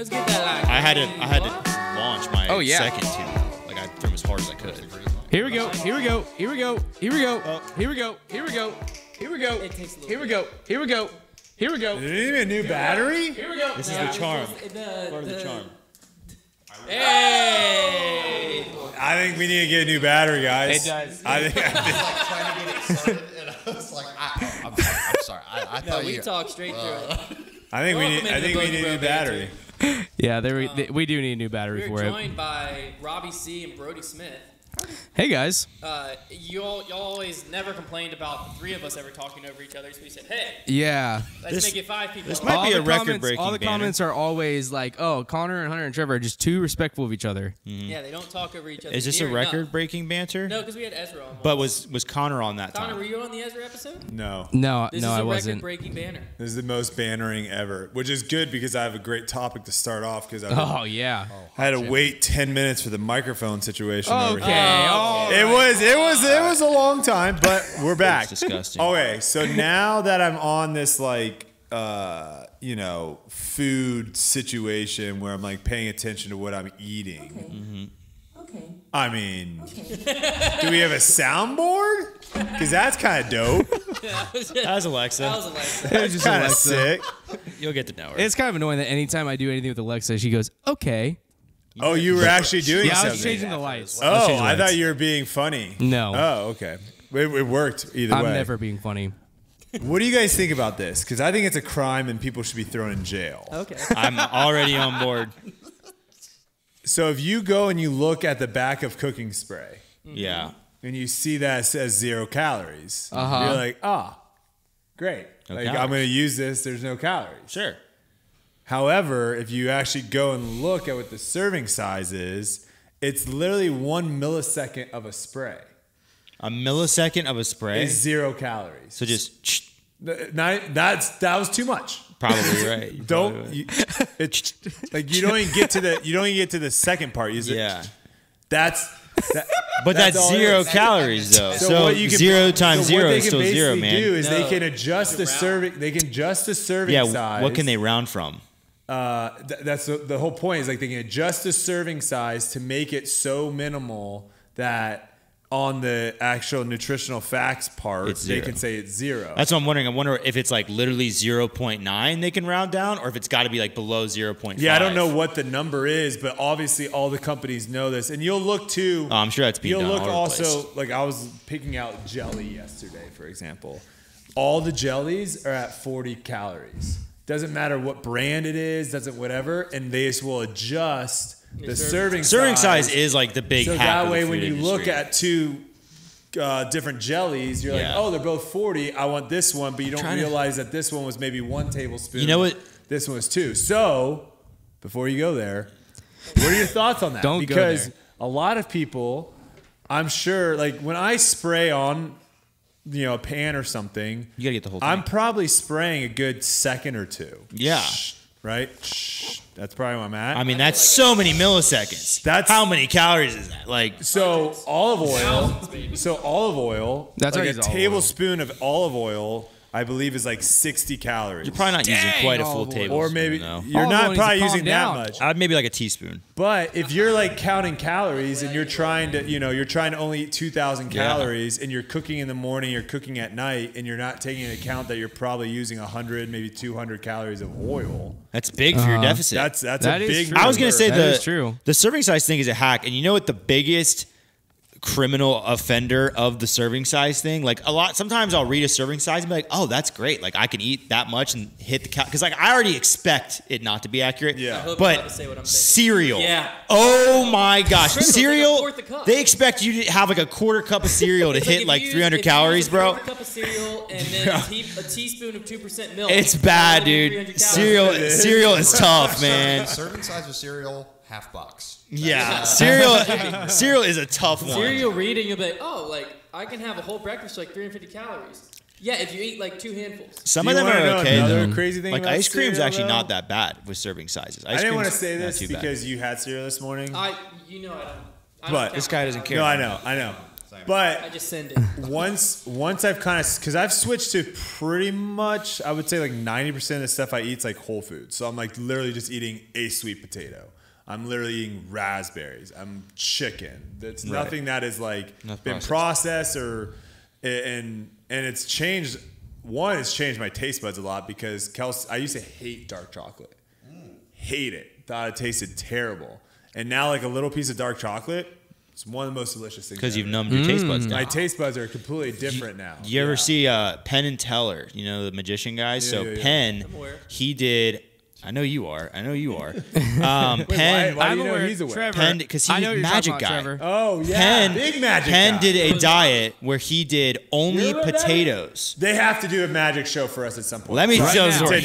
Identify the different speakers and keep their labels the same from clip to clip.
Speaker 1: Let's get that.
Speaker 2: I had to launch my second two. Like I threw them as hard as I could.
Speaker 3: Here we go. Here we go. Here we go. Here we go. Here we go. Here we go. Here we go. Here we go. Here we go. Here we go.
Speaker 4: Did it need a new battery?
Speaker 1: Here we go.
Speaker 2: This is the charm. Part of the charm.
Speaker 1: Hey!
Speaker 4: I think we need to get a new battery, guys.
Speaker 3: It does.
Speaker 4: I think.
Speaker 5: trying to get it started, and I was like, I'm sorry. I
Speaker 1: No,
Speaker 5: thought
Speaker 1: we
Speaker 5: you.
Speaker 1: talk straight through it.
Speaker 4: I think we need.
Speaker 1: Welcome
Speaker 4: I
Speaker 1: into
Speaker 4: think we
Speaker 1: Bogey
Speaker 4: need a new
Speaker 1: Bro
Speaker 4: battery.
Speaker 3: Yeah, we do need a new battery
Speaker 1: We're
Speaker 3: for it.
Speaker 1: joined by Robbie C and Brodie Smith.
Speaker 3: Hey guys.
Speaker 1: Y'all always never complained about the three of us ever talking over each other, so we said, hey,
Speaker 3: Yeah.
Speaker 1: let's make it 5 people.
Speaker 2: this might be a record-breaking
Speaker 3: All the
Speaker 2: banner.
Speaker 3: comments are always like, "Oh, Connor and Hunter and Trevor are just too respectful of each other."
Speaker 1: Yeah, they don't talk over each other.
Speaker 2: Is this a
Speaker 1: near enough.
Speaker 2: record-breaking banter?
Speaker 1: No, because we had Ezra on.
Speaker 2: But was Connor on that
Speaker 1: Connor,
Speaker 2: time?
Speaker 1: were you on the Ezra episode?
Speaker 4: No.
Speaker 3: No,
Speaker 1: This
Speaker 3: no,
Speaker 1: is
Speaker 3: I
Speaker 1: a
Speaker 3: wasn't.
Speaker 1: record-breaking banner.
Speaker 4: This is the most bannering ever, which is good because I have a great topic to start off because
Speaker 3: Oh yeah.
Speaker 4: I had to wait 10 minutes for the microphone situation over
Speaker 3: Okay.
Speaker 4: here.
Speaker 3: Oh,
Speaker 4: It was a long time, but we're back.
Speaker 2: That's disgusting.
Speaker 4: Okay, so now that I'm on this like food situation where I'm like paying attention to what I'm eating.
Speaker 6: Okay.
Speaker 4: I mean, do we have a soundboard? Because that's kind of dope.
Speaker 1: That was
Speaker 2: Alexa.
Speaker 1: Alexa.
Speaker 3: It's just
Speaker 4: Kind of
Speaker 3: Alexa.
Speaker 4: sick.
Speaker 2: You'll get to know her.
Speaker 3: It's kind of annoying that anytime I do anything with Alexa, she goes, "Okay."
Speaker 4: Oh, you were actually doing
Speaker 3: Yeah, I
Speaker 4: something.
Speaker 3: was changing the lights.
Speaker 4: Oh, I thought you were being funny.
Speaker 3: No.
Speaker 4: Oh, okay. It worked either
Speaker 3: I'm
Speaker 4: way.
Speaker 3: never being funny.
Speaker 4: What do you guys think about this? Because I think it's a crime and people should be thrown in jail.
Speaker 1: Okay.
Speaker 2: I'm already on board.
Speaker 4: So if you go and you look at the back of cooking spray
Speaker 2: Yeah.
Speaker 4: and you see that it says 0 calories,
Speaker 3: Uh-huh.
Speaker 4: you're like, great.
Speaker 2: No
Speaker 4: Like,
Speaker 2: calories.
Speaker 4: I'm going to use this. There's no calories.
Speaker 2: Sure.
Speaker 4: However, if you actually go and look at what the serving size is, it's literally 1 millisecond of a spray.
Speaker 2: A millisecond of a spray.
Speaker 4: It's 0 calories.
Speaker 2: So just
Speaker 4: That was too much.
Speaker 2: probably right. You
Speaker 4: Don't
Speaker 2: probably
Speaker 4: you, it's like you don't even get to the second part.
Speaker 2: yeah.
Speaker 4: That's
Speaker 2: But that's
Speaker 4: all it
Speaker 2: 0
Speaker 4: is.
Speaker 2: calories though. So,
Speaker 4: what you can,
Speaker 2: 0 times
Speaker 4: so
Speaker 2: 0
Speaker 4: what they
Speaker 2: is
Speaker 4: can
Speaker 2: still 0,
Speaker 4: basically
Speaker 2: man.
Speaker 4: do is they
Speaker 1: No.
Speaker 4: can adjust the serving. They can adjust the serving
Speaker 2: Yeah.
Speaker 4: size.
Speaker 2: What can they round from?
Speaker 4: That's the whole point. Is like they can adjust the serving size to make it so minimal that on the actual nutritional facts part,
Speaker 2: It's
Speaker 4: they
Speaker 2: 0.
Speaker 4: can say it's 0.
Speaker 2: That's what I'm wondering. I wonder if it's like literally 0.9 they can round down, or if it's got to be like below 0.5.
Speaker 4: Yeah, I don't know what the number is, but obviously all the companies know this. And you'll look too.
Speaker 2: Oh, I'm sure that's being
Speaker 4: You'll
Speaker 2: done
Speaker 4: look
Speaker 2: all over the
Speaker 4: also
Speaker 2: place.
Speaker 4: like I was picking out jelly yesterday, for example. All the jellies are at 40 calories. Doesn't matter what brand it is, doesn't whatever, and they just will adjust the serving
Speaker 2: size is like the big
Speaker 4: So
Speaker 2: hack
Speaker 4: that
Speaker 2: of
Speaker 4: way,
Speaker 2: the
Speaker 4: when
Speaker 2: food
Speaker 4: you
Speaker 2: industry.
Speaker 4: look at two different jellies, you're
Speaker 2: Yeah.
Speaker 4: like, oh, they're both 40. I want this one, but you don't
Speaker 2: trying to-
Speaker 4: realize that this one was maybe 1 tablespoon.
Speaker 2: You know what?
Speaker 4: This one was 2. So before you go there, what are your thoughts on that?
Speaker 3: Don't go
Speaker 4: because
Speaker 3: there.
Speaker 4: a lot of people, I'm sure, like when I spray on, a pan or something,
Speaker 2: You gotta get the whole thing.
Speaker 4: I'm probably spraying a good second or 2.
Speaker 2: Yeah.
Speaker 4: Right? That's probably where I'm at.
Speaker 2: I mean, that's so many milliseconds.
Speaker 4: That's-
Speaker 2: how many calories is that? Like,
Speaker 4: So olive oil.
Speaker 1: Thousands, baby.
Speaker 4: So olive oil.
Speaker 3: That's
Speaker 4: like
Speaker 3: why
Speaker 4: a
Speaker 3: I use olive oil.
Speaker 4: tablespoon of olive oil, I believe, is like 60 calories.
Speaker 2: you're probably not using
Speaker 3: Dang,
Speaker 2: quite a full
Speaker 3: olive oil.
Speaker 2: tablespoon.
Speaker 4: or maybe
Speaker 2: though.
Speaker 4: you're
Speaker 3: Olive oil
Speaker 4: not
Speaker 3: needs
Speaker 4: probably
Speaker 3: to calm
Speaker 4: using
Speaker 3: down.
Speaker 4: that much.
Speaker 2: I'd maybe like a teaspoon.
Speaker 4: But if you're like counting calories and you're trying to only eat 2,000
Speaker 2: Yeah.
Speaker 4: calories and you're cooking in the morning, you're cooking at night, and you're not taking into account that you're probably using 100, maybe 200 calories of oil.
Speaker 2: That's big for your deficit.
Speaker 4: That's
Speaker 3: That
Speaker 4: a
Speaker 3: is
Speaker 4: big
Speaker 3: true.
Speaker 2: I was gonna
Speaker 4: number.
Speaker 2: say
Speaker 3: That
Speaker 2: the
Speaker 3: is true.
Speaker 2: the serving size thing is a hack, and you know what the biggest criminal offender of the serving size thing? Like sometimes I'll read a serving size and be like, oh, that's great. Like I can eat that much and hit the because like I already expect it not to be accurate.
Speaker 4: Yeah. I
Speaker 1: hope you're about
Speaker 2: But
Speaker 1: to say what I'm thinking.
Speaker 2: cereal.
Speaker 1: Yeah.
Speaker 2: Oh my gosh,
Speaker 1: Criminal, it's like a
Speaker 2: cereal.
Speaker 1: fourth a cup.
Speaker 2: They expect you to have like a quarter cup of cereal to
Speaker 1: It's
Speaker 2: hit
Speaker 1: if
Speaker 2: like
Speaker 1: you use-
Speaker 2: 300
Speaker 1: if you use
Speaker 2: calories,
Speaker 1: a
Speaker 2: bro.
Speaker 1: quarter cup of cereal and then a teaspoon of 2% milk.
Speaker 2: It's bad,
Speaker 1: that'll be
Speaker 2: dude.
Speaker 1: 300 calories.
Speaker 2: Cereal is tough, man.
Speaker 5: Serving size of cereal, half box.
Speaker 2: Yeah, cereal is a tough one.
Speaker 1: Cereal reading, you'll be like, oh, like I can have a whole breakfast for like 350 calories. Yeah, if you eat like 2 handfuls.
Speaker 2: Some
Speaker 4: Do
Speaker 2: of
Speaker 4: you
Speaker 2: them
Speaker 4: wanna
Speaker 2: are
Speaker 4: know
Speaker 2: okay
Speaker 4: another
Speaker 2: though.
Speaker 4: crazy thing
Speaker 2: Like
Speaker 4: about
Speaker 2: ice cream's
Speaker 4: cereal,
Speaker 2: actually
Speaker 4: though?
Speaker 2: not that bad with serving sizes.
Speaker 4: I didn't want to
Speaker 2: cream's
Speaker 4: say
Speaker 2: not
Speaker 4: this
Speaker 2: too bad.
Speaker 4: because you had cereal this morning.
Speaker 1: I don't
Speaker 4: But
Speaker 1: count
Speaker 2: this guy doesn't care.
Speaker 4: No, I know.
Speaker 5: Same.
Speaker 4: But
Speaker 1: I just send it.
Speaker 4: once I've kind of, because I've switched to pretty much, I would say like 90% of the stuff I eat is like whole food. So I'm like literally just eating a sweet potato. I'm literally eating raspberries. I'm chicken. It's nothing that is like been processed or, and it's changed. One, it's changed my taste buds a lot because I used to hate dark chocolate. Hate it. Thought it tasted terrible. And now like a little piece of dark chocolate, it's one of the most delicious things.
Speaker 2: Because you've numbed your taste buds down.
Speaker 4: My taste buds are completely different now.
Speaker 2: You ever see Penn and Teller? You know, the magician guys? Penn, he did... I know you are. Penn,
Speaker 4: why do you know he's aware?
Speaker 2: Trevor, Penn, because he's a magic guy.
Speaker 3: Trevor.
Speaker 4: Oh, yeah. Big magic guy.
Speaker 2: Penn did a diet where he did only potatoes.
Speaker 4: They have to do a magic show for us at some point.
Speaker 2: Let me tell you a story.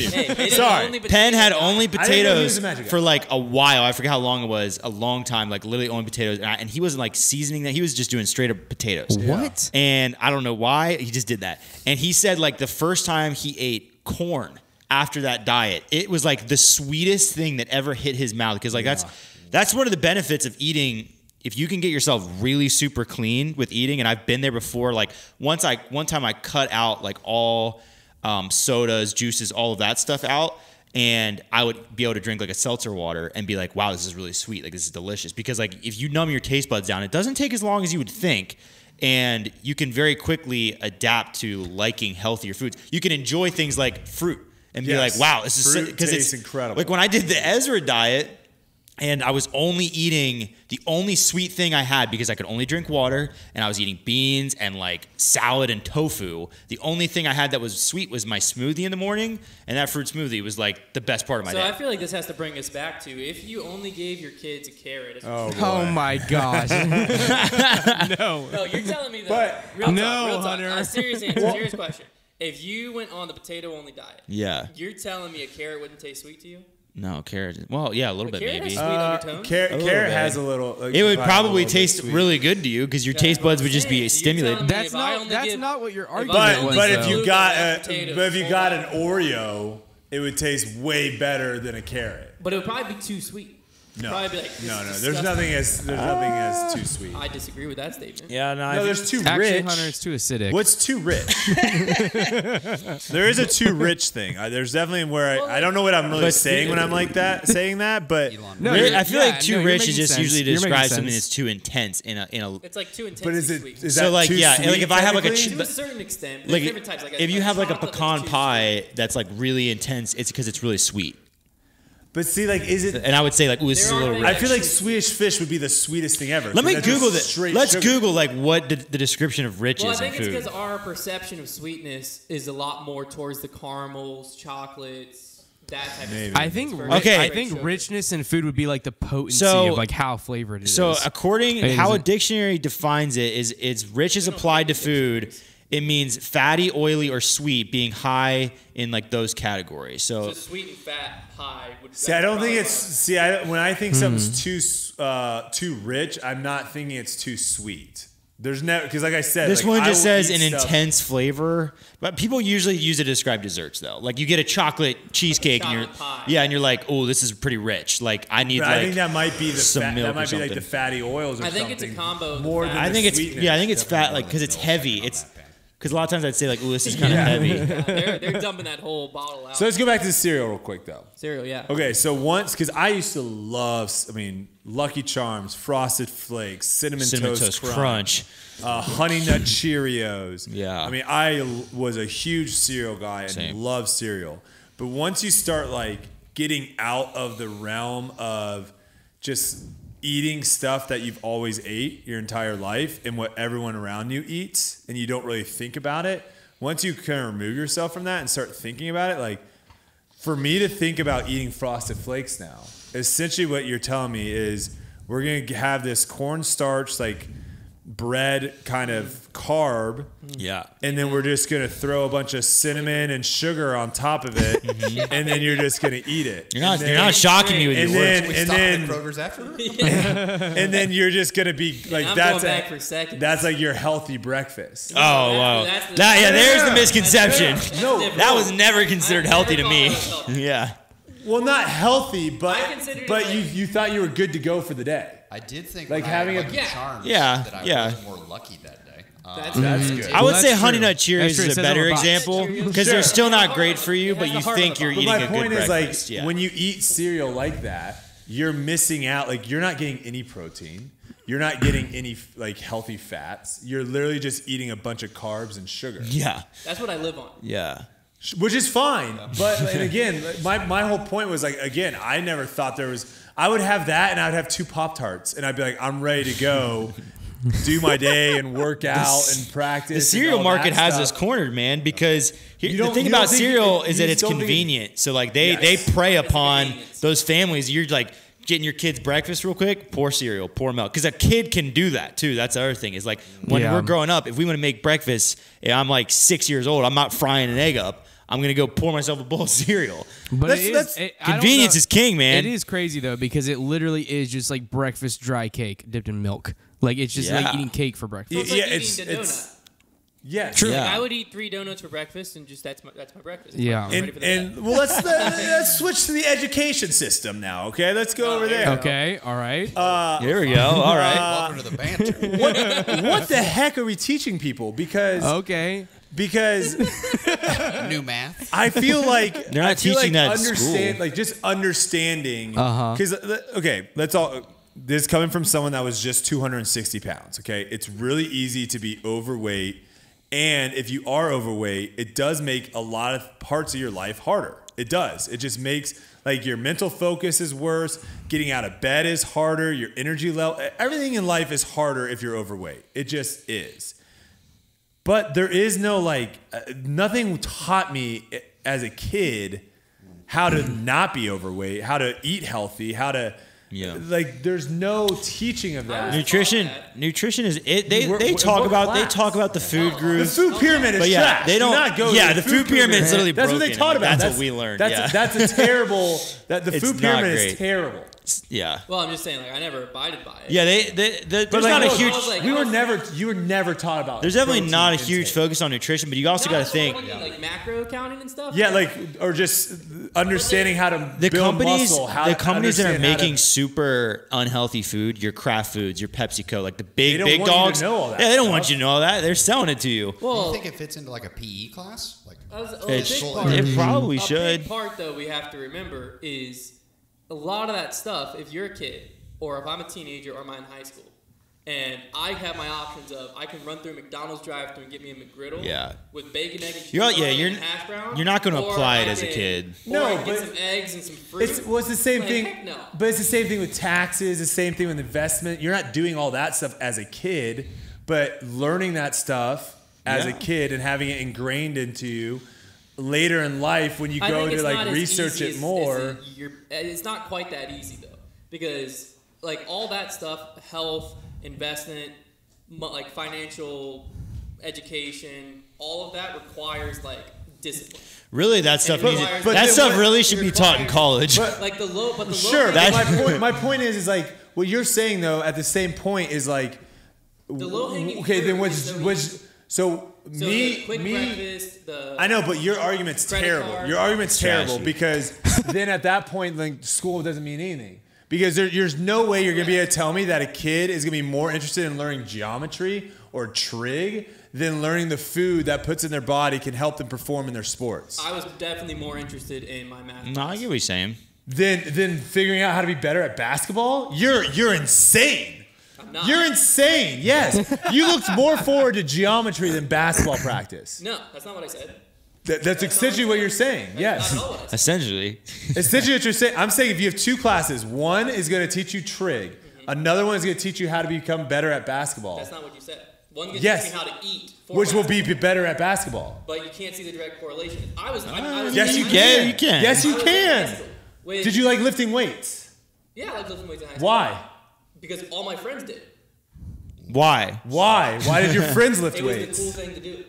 Speaker 4: Sorry.
Speaker 2: Penn had only potatoes
Speaker 4: magic guy.
Speaker 2: for like a while. I forget how long it was. A long time, like literally only potatoes. And he wasn't like seasoning that. He was just doing straight up potatoes.
Speaker 3: What?
Speaker 2: And I don't know why. He just did that. And he said like the first time he ate corn after that diet, it was like the sweetest thing that ever hit his mouth. Because like that's one of the benefits of eating. If you can get yourself really super clean with eating, and I've been there before. Like one time I cut out like all sodas, juices, all of that stuff out, and I would be able to drink like a seltzer water and be like, wow, this is really sweet. Like this is delicious. Because like if you numb your taste buds down, it doesn't take as long as you would think. And you can very quickly adapt to liking healthier foods. You can enjoy things like fruit. And be like, wow, this is because it's
Speaker 4: incredible.
Speaker 2: Like when I did the Ezra diet, and I was only eating the only sweet thing I had because I could only drink water, and I was eating beans and like salad and tofu. The only thing I had that was sweet was my smoothie in the morning, and that fruit smoothie was like the best part of my day.
Speaker 1: So I feel like this has to bring us back to if you only gave your kids a carrot.
Speaker 3: Oh my gosh. No,
Speaker 1: you're telling me that.
Speaker 3: But
Speaker 1: real
Speaker 3: no,
Speaker 1: talk,
Speaker 3: Hunter.
Speaker 1: Serious answer. Serious question. If you went on the potato-only diet, you're telling me a carrot wouldn't taste sweet to you?
Speaker 2: No, carrot. Well, yeah, a little bit maybe.
Speaker 1: Has sweet undertones?
Speaker 4: Carrot has a little.
Speaker 2: It would probably taste really good to you because your taste buds would just be stimulated.
Speaker 3: That's not what your argument was.
Speaker 4: But if you got an Oreo, it would taste way better than a carrot.
Speaker 1: But it would probably be too sweet.
Speaker 4: No,
Speaker 1: probably be like,
Speaker 4: no. There's nothing as too sweet.
Speaker 1: I disagree with that statement.
Speaker 2: Yeah,
Speaker 4: no. There's too
Speaker 3: Actually,
Speaker 4: rich.
Speaker 3: Hunter, it's too acidic.
Speaker 4: What's too rich? There is a too rich thing. There's definitely where I don't know what I'm really saying when I'm like that, saying that, but
Speaker 2: no, I feel like too rich is just usually to describe something
Speaker 3: sense.
Speaker 2: that's too intense in a.
Speaker 1: It's like too intense.
Speaker 4: But is that
Speaker 2: so like
Speaker 4: too
Speaker 2: yeah,
Speaker 4: sweet,
Speaker 2: like if I have like a
Speaker 1: to a certain extent,
Speaker 2: like
Speaker 1: different types. Like
Speaker 2: if you have like a pecan
Speaker 1: chocolate
Speaker 2: pie that's like really intense, it's because it's really sweet.
Speaker 4: But see, like, is it?
Speaker 2: And I would say like, ooh, this is a little rich.
Speaker 4: I feel like Swedish fish would be the sweetest thing ever.
Speaker 2: Let me Google this. Let's
Speaker 4: sugar.
Speaker 2: Google like what the description of rich
Speaker 1: Well,
Speaker 2: is
Speaker 1: I think
Speaker 2: in
Speaker 1: it's
Speaker 2: food.
Speaker 1: because our perception of sweetness is a lot more towards the caramels, chocolates, that type of stuff.
Speaker 3: I think
Speaker 2: Okay.
Speaker 3: I think richness in food would be like the potency
Speaker 2: So-
Speaker 3: of like how flavored it is.
Speaker 2: So according
Speaker 3: Is
Speaker 2: how a
Speaker 3: it-
Speaker 2: dictionary defines it is it's rich is applied to food. It means fatty, oily, or sweet, being high in like those categories.
Speaker 1: So sweet and fat pie would.
Speaker 4: See, I don't think it's. See, when I think something's too rich, I'm not thinking it's too sweet. There's never because, like I said,
Speaker 2: this
Speaker 4: like,
Speaker 2: one just says an
Speaker 4: stuff.
Speaker 2: intense flavor. But people usually use it to describe desserts, though. Like you get a chocolate cheesecake, and
Speaker 1: chocolate pie.
Speaker 2: and you're like, oh, this is pretty rich. Like I need.
Speaker 4: But
Speaker 2: Like,
Speaker 4: I think that might be the
Speaker 2: some
Speaker 4: fat,
Speaker 2: milk
Speaker 4: that
Speaker 2: or
Speaker 4: might be like
Speaker 2: something.
Speaker 4: the fatty oils. Or
Speaker 1: I think
Speaker 4: something.
Speaker 1: it's a combo of
Speaker 4: more
Speaker 1: the
Speaker 4: than
Speaker 1: fat.
Speaker 2: I think it's
Speaker 4: sweetness.
Speaker 2: I think it's fat, like because it's heavy. It's because a lot of times I'd say like, oh, this is kind of heavy.
Speaker 1: They're dumping that whole bottle out.
Speaker 4: So let's go back to the cereal real quick, though.
Speaker 1: Cereal, yeah.
Speaker 4: Okay, so once, because I used to love, Lucky Charms, Frosted Flakes, Cinnamon Toast Crunch. Honey Nut Cheerios.
Speaker 2: Yeah.
Speaker 4: I mean, I was a huge cereal guy and
Speaker 2: Same.
Speaker 4: love cereal. But once you start like getting out of the realm of just eating stuff that you've always ate your entire life and what everyone around you eats, and you don't really think about it, once you kind of remove yourself from that and start thinking about it, like for me to think about eating Frosted Flakes now, essentially what you're telling me is we're going to have this cornstarch like bread kind of carb,
Speaker 2: Yeah.
Speaker 4: and then we're just going to throw a bunch of cinnamon and sugar on top of it, and then you're just going to eat it.
Speaker 2: You're not shocking me with your words.
Speaker 5: We stop at Kroger's after that?
Speaker 4: And then you're just going to be like,
Speaker 1: I'm
Speaker 4: that's
Speaker 1: going back for seconds.
Speaker 4: that's like your healthy breakfast.
Speaker 2: Oh wow! There's the misconception.
Speaker 4: No,
Speaker 2: That was never considered
Speaker 1: I
Speaker 2: healthy
Speaker 1: never
Speaker 2: to me.
Speaker 1: thought it was healthy.
Speaker 2: Yeah.
Speaker 4: Well, not healthy, but
Speaker 1: I considered it
Speaker 4: but
Speaker 1: like-
Speaker 4: you thought you were good to go for the day.
Speaker 5: I did think
Speaker 4: Like
Speaker 5: when
Speaker 4: having
Speaker 5: I
Speaker 4: a-
Speaker 5: had Lucky Charms
Speaker 2: Yeah,
Speaker 5: that I
Speaker 2: yeah.
Speaker 5: was more lucky that day.
Speaker 4: That's good.
Speaker 2: I would
Speaker 3: Well,
Speaker 2: say
Speaker 3: that's
Speaker 2: Honey
Speaker 3: true.
Speaker 2: Nut Cheerios
Speaker 3: That's true. It
Speaker 2: is a
Speaker 3: says on
Speaker 2: better
Speaker 3: the box.
Speaker 2: example because
Speaker 4: Sure.
Speaker 2: they're still not great for you,
Speaker 1: It
Speaker 2: but
Speaker 1: has
Speaker 2: you
Speaker 1: the heart
Speaker 2: think
Speaker 1: of the
Speaker 2: you're
Speaker 1: box.
Speaker 2: eating
Speaker 4: My
Speaker 2: a good
Speaker 4: point is
Speaker 2: breakfast.
Speaker 4: like when you eat cereal like that, you're missing out. Like you're not getting any protein. You're not getting any like healthy fats. You're literally just eating a bunch of carbs and sugar.
Speaker 2: Yeah.
Speaker 1: That's what I live on.
Speaker 2: Yeah.
Speaker 4: Which is fine. But and again, my whole point was like, again, I never thought there was, I would have that and I'd have 2 Pop-Tarts and I'd be like, I'm ready to go do my day and work out and practice.
Speaker 2: The cereal
Speaker 4: and all
Speaker 2: market
Speaker 4: that
Speaker 2: has
Speaker 4: stuff.
Speaker 2: us cornered, man, because the
Speaker 4: don't-
Speaker 2: thing
Speaker 4: you
Speaker 2: about
Speaker 4: don't think
Speaker 2: cereal
Speaker 4: it-
Speaker 2: is
Speaker 4: you
Speaker 2: that it's
Speaker 4: don't think it-
Speaker 2: convenient. So like they
Speaker 4: Yes.
Speaker 2: prey upon
Speaker 1: convenience.
Speaker 2: those families. You're like getting your kids breakfast real quick, pour cereal, pour milk. Because a kid can do that too. That's the other thing. Is like when
Speaker 3: Yeah.
Speaker 2: we're growing up, if we want to make breakfast, and I'm like 6 years old, I'm not frying an egg up. I'm gonna go pour myself a bowl of cereal.
Speaker 3: But
Speaker 4: That's-
Speaker 3: it is,
Speaker 4: that's-
Speaker 3: I don't
Speaker 2: Convenience
Speaker 3: know.
Speaker 2: is king, man.
Speaker 3: It is crazy though because it literally is just like breakfast dry cake dipped in milk. Like it's just like
Speaker 2: Yeah.
Speaker 3: eating cake for breakfast.
Speaker 1: So it's like
Speaker 4: Yeah,
Speaker 1: eating the donut.
Speaker 4: Yes.
Speaker 3: True.
Speaker 2: Yeah.
Speaker 1: Like I would eat 3 donuts for breakfast and just that's my breakfast.
Speaker 3: Yeah.
Speaker 1: I'm ready for the day.
Speaker 4: And well, let's switch to the education system now. Okay, let's go over there.
Speaker 3: Okay, all right.
Speaker 2: Here we go. All right.
Speaker 5: Welcome to the banter.
Speaker 4: What the heck are we teaching people? Because
Speaker 3: Okay.
Speaker 5: New math.
Speaker 4: I feel like
Speaker 2: They're not
Speaker 4: I feel
Speaker 2: teaching
Speaker 4: like
Speaker 2: that at school.
Speaker 4: like just understanding.
Speaker 3: Uh-huh.
Speaker 4: Because okay, let's all. This is coming from someone that was just 260 pounds. Okay, it's really easy to be overweight, and if you are overweight, it does make a lot of parts of your life harder. It does. It just makes like your mental focus is worse. Getting out of bed is harder. Your energy level, everything in life is harder if you're overweight. It just is. But there is no like, nothing taught me as a kid how to not be overweight, how to eat healthy, how to, like, there's no teaching of that.
Speaker 2: Nutrition is it. They
Speaker 4: We're-
Speaker 2: talk
Speaker 4: what
Speaker 2: about
Speaker 4: class?
Speaker 2: the food
Speaker 4: The
Speaker 2: groups.
Speaker 4: food pyramid is
Speaker 2: But yeah,
Speaker 4: trash.
Speaker 2: they
Speaker 4: Do
Speaker 2: don't-
Speaker 4: not go
Speaker 2: yeah,
Speaker 4: to
Speaker 2: the food pyramid is literally
Speaker 4: That's what they
Speaker 2: broken.
Speaker 4: taught
Speaker 2: Like,
Speaker 4: about.
Speaker 2: that's what we learned,
Speaker 4: That's,
Speaker 2: yeah.
Speaker 4: that's a terrible. That the
Speaker 2: It's
Speaker 4: food
Speaker 2: not
Speaker 4: pyramid
Speaker 2: great.
Speaker 4: is terrible.
Speaker 2: Yeah.
Speaker 1: Well, I'm just saying, like I never abided by it.
Speaker 2: Yeah, there's
Speaker 4: But
Speaker 2: not
Speaker 4: like,
Speaker 2: a huge.
Speaker 1: I was like-
Speaker 4: you were never taught about.
Speaker 2: There's definitely
Speaker 4: protein
Speaker 2: not a huge
Speaker 4: intake.
Speaker 2: focus on nutrition, but you also got to think.
Speaker 1: like macro accounting and stuff.
Speaker 4: Yeah, like or just understanding how to
Speaker 2: The
Speaker 4: build
Speaker 2: companies,
Speaker 4: muscle. How
Speaker 2: the
Speaker 4: to
Speaker 2: companies that are
Speaker 4: understand how to-
Speaker 2: making super unhealthy food, your Kraft Foods, your PepsiCo, like the
Speaker 4: They
Speaker 2: big
Speaker 4: don't
Speaker 2: big
Speaker 4: want you to
Speaker 2: dogs.
Speaker 4: know all that
Speaker 2: Yeah, they don't
Speaker 4: stuff.
Speaker 2: want you to know all that. They're selling it to you.
Speaker 5: Do you
Speaker 1: Well,
Speaker 5: think it fits into like a PE class? Like
Speaker 2: It probably
Speaker 1: a
Speaker 2: should.
Speaker 1: big part though we have to remember is a lot of that stuff. If you're a kid, or if I'm a teenager, or I'm in high school, and I have my options of I can run through a McDonald's drive-thru and get me a McGriddle
Speaker 2: Yeah.
Speaker 1: with bacon, egg, and cheese,
Speaker 2: You're- yeah,
Speaker 1: on it
Speaker 2: you're-
Speaker 1: and hash brown.
Speaker 2: you're not gonna
Speaker 1: or
Speaker 2: apply it
Speaker 1: I
Speaker 2: as a
Speaker 1: can-
Speaker 2: kid.
Speaker 1: Or
Speaker 4: No,
Speaker 1: I can get
Speaker 4: but
Speaker 1: some eggs and some fruit.
Speaker 4: It's the same
Speaker 1: Like,
Speaker 4: thing.
Speaker 1: heck no.
Speaker 4: But it's the same thing with taxes. The same thing with investment. You're not doing all that stuff as a kid, but learning that stuff as a kid and having it ingrained into you later in life when you
Speaker 1: I
Speaker 4: go
Speaker 1: think
Speaker 4: to
Speaker 1: it's
Speaker 4: like
Speaker 1: not as
Speaker 4: research
Speaker 1: easy
Speaker 4: it
Speaker 1: as-
Speaker 4: more.
Speaker 1: it's not quite that easy though, because like all that stuff, health, investment, like financial education, all of that requires like discipline.
Speaker 2: Really, that stuff
Speaker 1: it
Speaker 2: needs
Speaker 1: requires-
Speaker 4: But
Speaker 2: that
Speaker 4: then
Speaker 2: stuff
Speaker 4: what-
Speaker 2: really
Speaker 1: it
Speaker 2: should be taught in
Speaker 1: requires-
Speaker 2: college.
Speaker 1: Like the low, but the low.
Speaker 4: Sure,
Speaker 1: hanging-
Speaker 4: but my point is like what you're saying though. At the same point is like,
Speaker 1: the low hanging.
Speaker 4: okay, then
Speaker 1: fruit
Speaker 4: which
Speaker 1: is so
Speaker 4: which
Speaker 1: easy.
Speaker 4: so
Speaker 1: So
Speaker 4: me
Speaker 1: the quick
Speaker 4: me.
Speaker 1: breakfast, the
Speaker 4: I know, but your argument's
Speaker 1: Credit
Speaker 4: terrible.
Speaker 1: card.
Speaker 4: Your argument's terrible
Speaker 2: Trashy.
Speaker 4: because then at that point, like school doesn't mean anything. Because there's no way you're gonna be able to tell me that a kid is gonna be more interested in learning geometry or trig than learning the food that puts in their body can help them perform in their sports.
Speaker 1: I was definitely more interested in my math.
Speaker 2: No, I get what you're saying.
Speaker 4: Then figuring out how to be better at basketball, you're insane.
Speaker 1: I'm not.
Speaker 4: You're insane. Yes, you looked more forward to geometry than basketball practice.
Speaker 1: No, that's not what I said.
Speaker 4: That's essentially what you're saying. Yes.
Speaker 1: Not at all what I said.
Speaker 2: Essentially,
Speaker 4: Essentially, what you're saying, I'm saying if you have two classes, one is going to teach you trig, another one is going to teach you how to become better at basketball,
Speaker 1: That's not what you said. One gets
Speaker 4: Yes.
Speaker 1: teach me how to eat, for
Speaker 4: which will
Speaker 1: basketball,
Speaker 4: be better at basketball.
Speaker 1: but you can't see the direct correlation. I was
Speaker 4: Yes, you
Speaker 1: I
Speaker 4: can.
Speaker 2: you can.
Speaker 4: Yes,
Speaker 1: I
Speaker 4: you
Speaker 1: was
Speaker 4: can.
Speaker 1: in high school with-
Speaker 4: Did you like lifting weights?
Speaker 1: Yeah, I like lifting weights in high school.
Speaker 4: Why?
Speaker 1: Because all my friends did.
Speaker 2: why?
Speaker 4: Why? Why did your friends lift
Speaker 1: It was
Speaker 4: weights?
Speaker 1: the cool thing to do.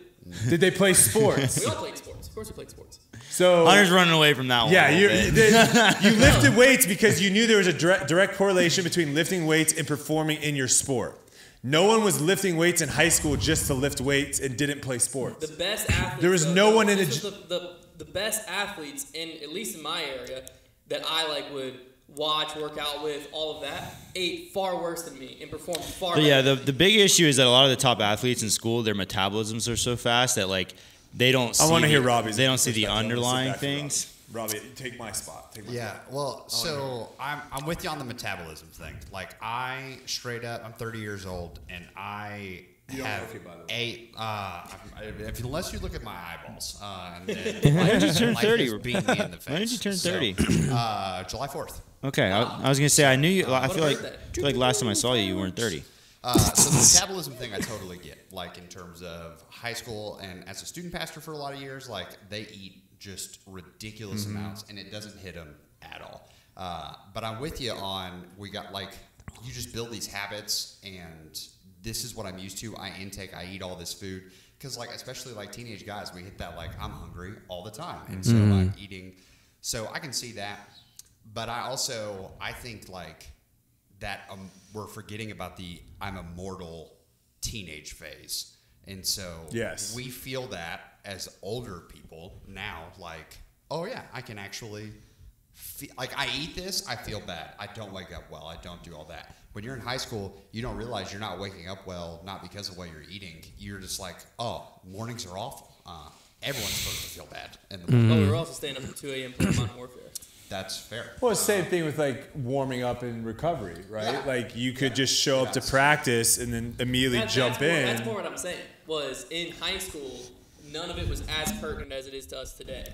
Speaker 4: Did they play sports?
Speaker 1: We all played sports. Of course, we played sports.
Speaker 4: So
Speaker 2: Hunter's running away from that one.
Speaker 4: yeah,
Speaker 2: a
Speaker 4: you
Speaker 2: little bit.
Speaker 4: you lifted weights because you knew there was a direct correlation between lifting weights and performing in your sport. No one was lifting weights in high school just to lift weights and didn't play sports.
Speaker 1: The best athletes.
Speaker 4: There was
Speaker 1: though,
Speaker 4: no one in
Speaker 1: this
Speaker 4: the
Speaker 1: was the best athletes in at least in my area that I like would watch, work out with, all of that, ate far worse than me and performed far
Speaker 2: But
Speaker 1: better.
Speaker 2: yeah, the big issue is that a lot of the top athletes in school, their metabolisms are so fast that like they don't.
Speaker 4: I want to hear
Speaker 2: Robbie's.
Speaker 4: Robbie's.
Speaker 2: They don't see the
Speaker 4: perspective. I'm gonna sit
Speaker 2: underlying
Speaker 4: back for
Speaker 2: things.
Speaker 4: Robbie, take my spot.
Speaker 5: Yeah, well, so I'm with you on the metabolism thing. Like, I straight up, I'm 30 years old, and I have unless you look at my eyeballs, and then
Speaker 2: When did you turn
Speaker 5: life
Speaker 2: 30?
Speaker 5: has beaten me in the face.
Speaker 2: When did you turn 30?
Speaker 5: July 4th.
Speaker 2: Okay, I was gonna say I knew you. I
Speaker 1: What
Speaker 2: feel
Speaker 1: a
Speaker 2: like
Speaker 1: birthday.
Speaker 2: last time I saw you, you weren't 30.
Speaker 5: So the metabolism thing I totally get. Like, in terms of high school and as a student pastor for a lot of years, like, they eat just ridiculous amounts, and it doesn't hit them at all. But I'm with you on, we got, like, you just build these habits, and this is what I'm used to. I eat all this food. Because, like, especially, like, teenage guys, we hit that, like, I'm hungry all the time. And so I'm eating. So I can see that. But I think, like, that we're forgetting about the I'm immortal teenage phase. And so we feel that as older people now, like, oh yeah, I can actually feel, like, I eat this, I feel bad. I don't wake up well. I don't do all that. When you're in high school, you don't realize you're not waking up well, not because of what you're eating. You're just like, oh, mornings are awful. Everyone's supposed to feel bad in the morning.
Speaker 1: But we were also staying up at 2 a.m. playing Modern Warfare.
Speaker 5: That's fair.
Speaker 4: Well, it's the same thing with like warming up and recovery, right?
Speaker 5: Yeah.
Speaker 4: Like you could just show up to practice and then immediately jump in.
Speaker 1: That's more what I'm saying. Was in high school, none of it was as pertinent as it is to us today.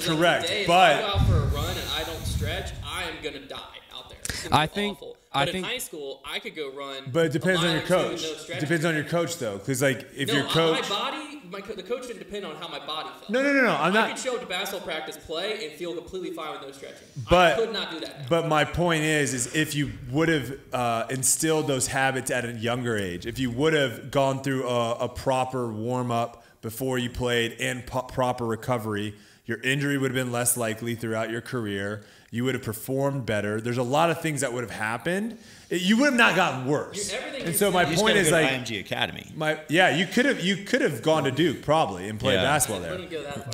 Speaker 4: Correct,
Speaker 1: if
Speaker 4: but-
Speaker 1: I go out for a run and I don't stretch, I am gonna die out there. It's gonna be awful. But in high school, I could go run.
Speaker 4: But it depends
Speaker 1: a
Speaker 4: on
Speaker 1: mile
Speaker 4: your
Speaker 1: or two,
Speaker 4: coach.
Speaker 1: no stretching.
Speaker 4: Depends on your coach though, because like if your
Speaker 1: my
Speaker 4: coach.
Speaker 1: body, the coach didn't depend on how my body felt.
Speaker 4: No. I'm
Speaker 1: I
Speaker 4: not.
Speaker 1: could show up to basketball practice, play, and feel completely fine with no stretching.
Speaker 4: But-
Speaker 1: I could not do that now.
Speaker 4: But my point is if you would have instilled those habits at a younger age, if you would have gone through a proper warm up before you played and proper recovery, your injury would have been less likely throughout your career. You would have performed better. There's a lot of things that would have happened. You would have not gotten worse. And so my point is like
Speaker 2: IMG Academy.
Speaker 4: you could have gone to Duke probably and played basketball there.
Speaker 1: Wouldn't go that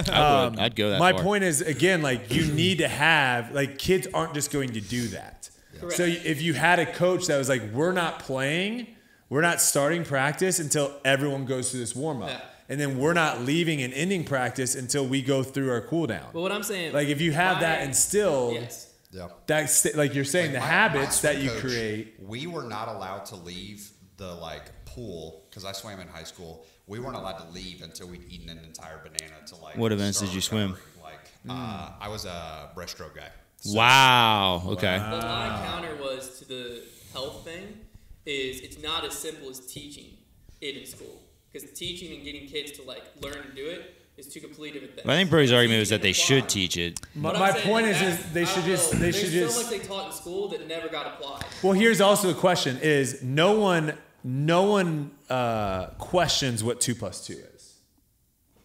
Speaker 1: far.
Speaker 4: But
Speaker 2: I'd go that
Speaker 4: my
Speaker 2: far.
Speaker 4: point is again, like you need to have like kids aren't just going to do that.
Speaker 1: Correct.
Speaker 4: So if you had a coach that was like, we're not playing, we're not starting practice until everyone goes through this warm up.
Speaker 1: Yeah.
Speaker 4: And then we're not leaving and ending practice until we go through our cool down.
Speaker 1: But what I'm saying,
Speaker 4: Like if you have that instilled,
Speaker 1: yes.
Speaker 5: Yeah.
Speaker 4: that's like you're saying
Speaker 5: Like
Speaker 4: the
Speaker 5: my
Speaker 4: habits that
Speaker 5: swim
Speaker 4: you
Speaker 5: coach,
Speaker 4: create.
Speaker 5: We were not allowed to leave the like pool because I swam in high school. We weren't allowed to leave until we'd eaten an entire banana to like.
Speaker 2: What events
Speaker 5: start
Speaker 2: did you swim?
Speaker 5: recovering. Like I was a breaststroke guy. So,
Speaker 2: Wow. Okay.
Speaker 1: But my counter was to the health thing is it's not as simple as teaching it in school. Because teaching and getting kids to like learn and do it is two completely different things.
Speaker 2: I think Brodie's argument was that they
Speaker 1: Teaching
Speaker 2: should
Speaker 1: and
Speaker 2: teach it.
Speaker 1: applying.
Speaker 4: My
Speaker 1: But I'm
Speaker 4: point
Speaker 1: saying
Speaker 4: is they
Speaker 1: I
Speaker 4: should
Speaker 1: don't
Speaker 4: just
Speaker 1: know.
Speaker 4: they
Speaker 1: There's
Speaker 4: should
Speaker 1: so
Speaker 4: just.
Speaker 1: much they taught in school that never got applied.
Speaker 4: Well, here's also the question: is no one questions what 2 + 2 is,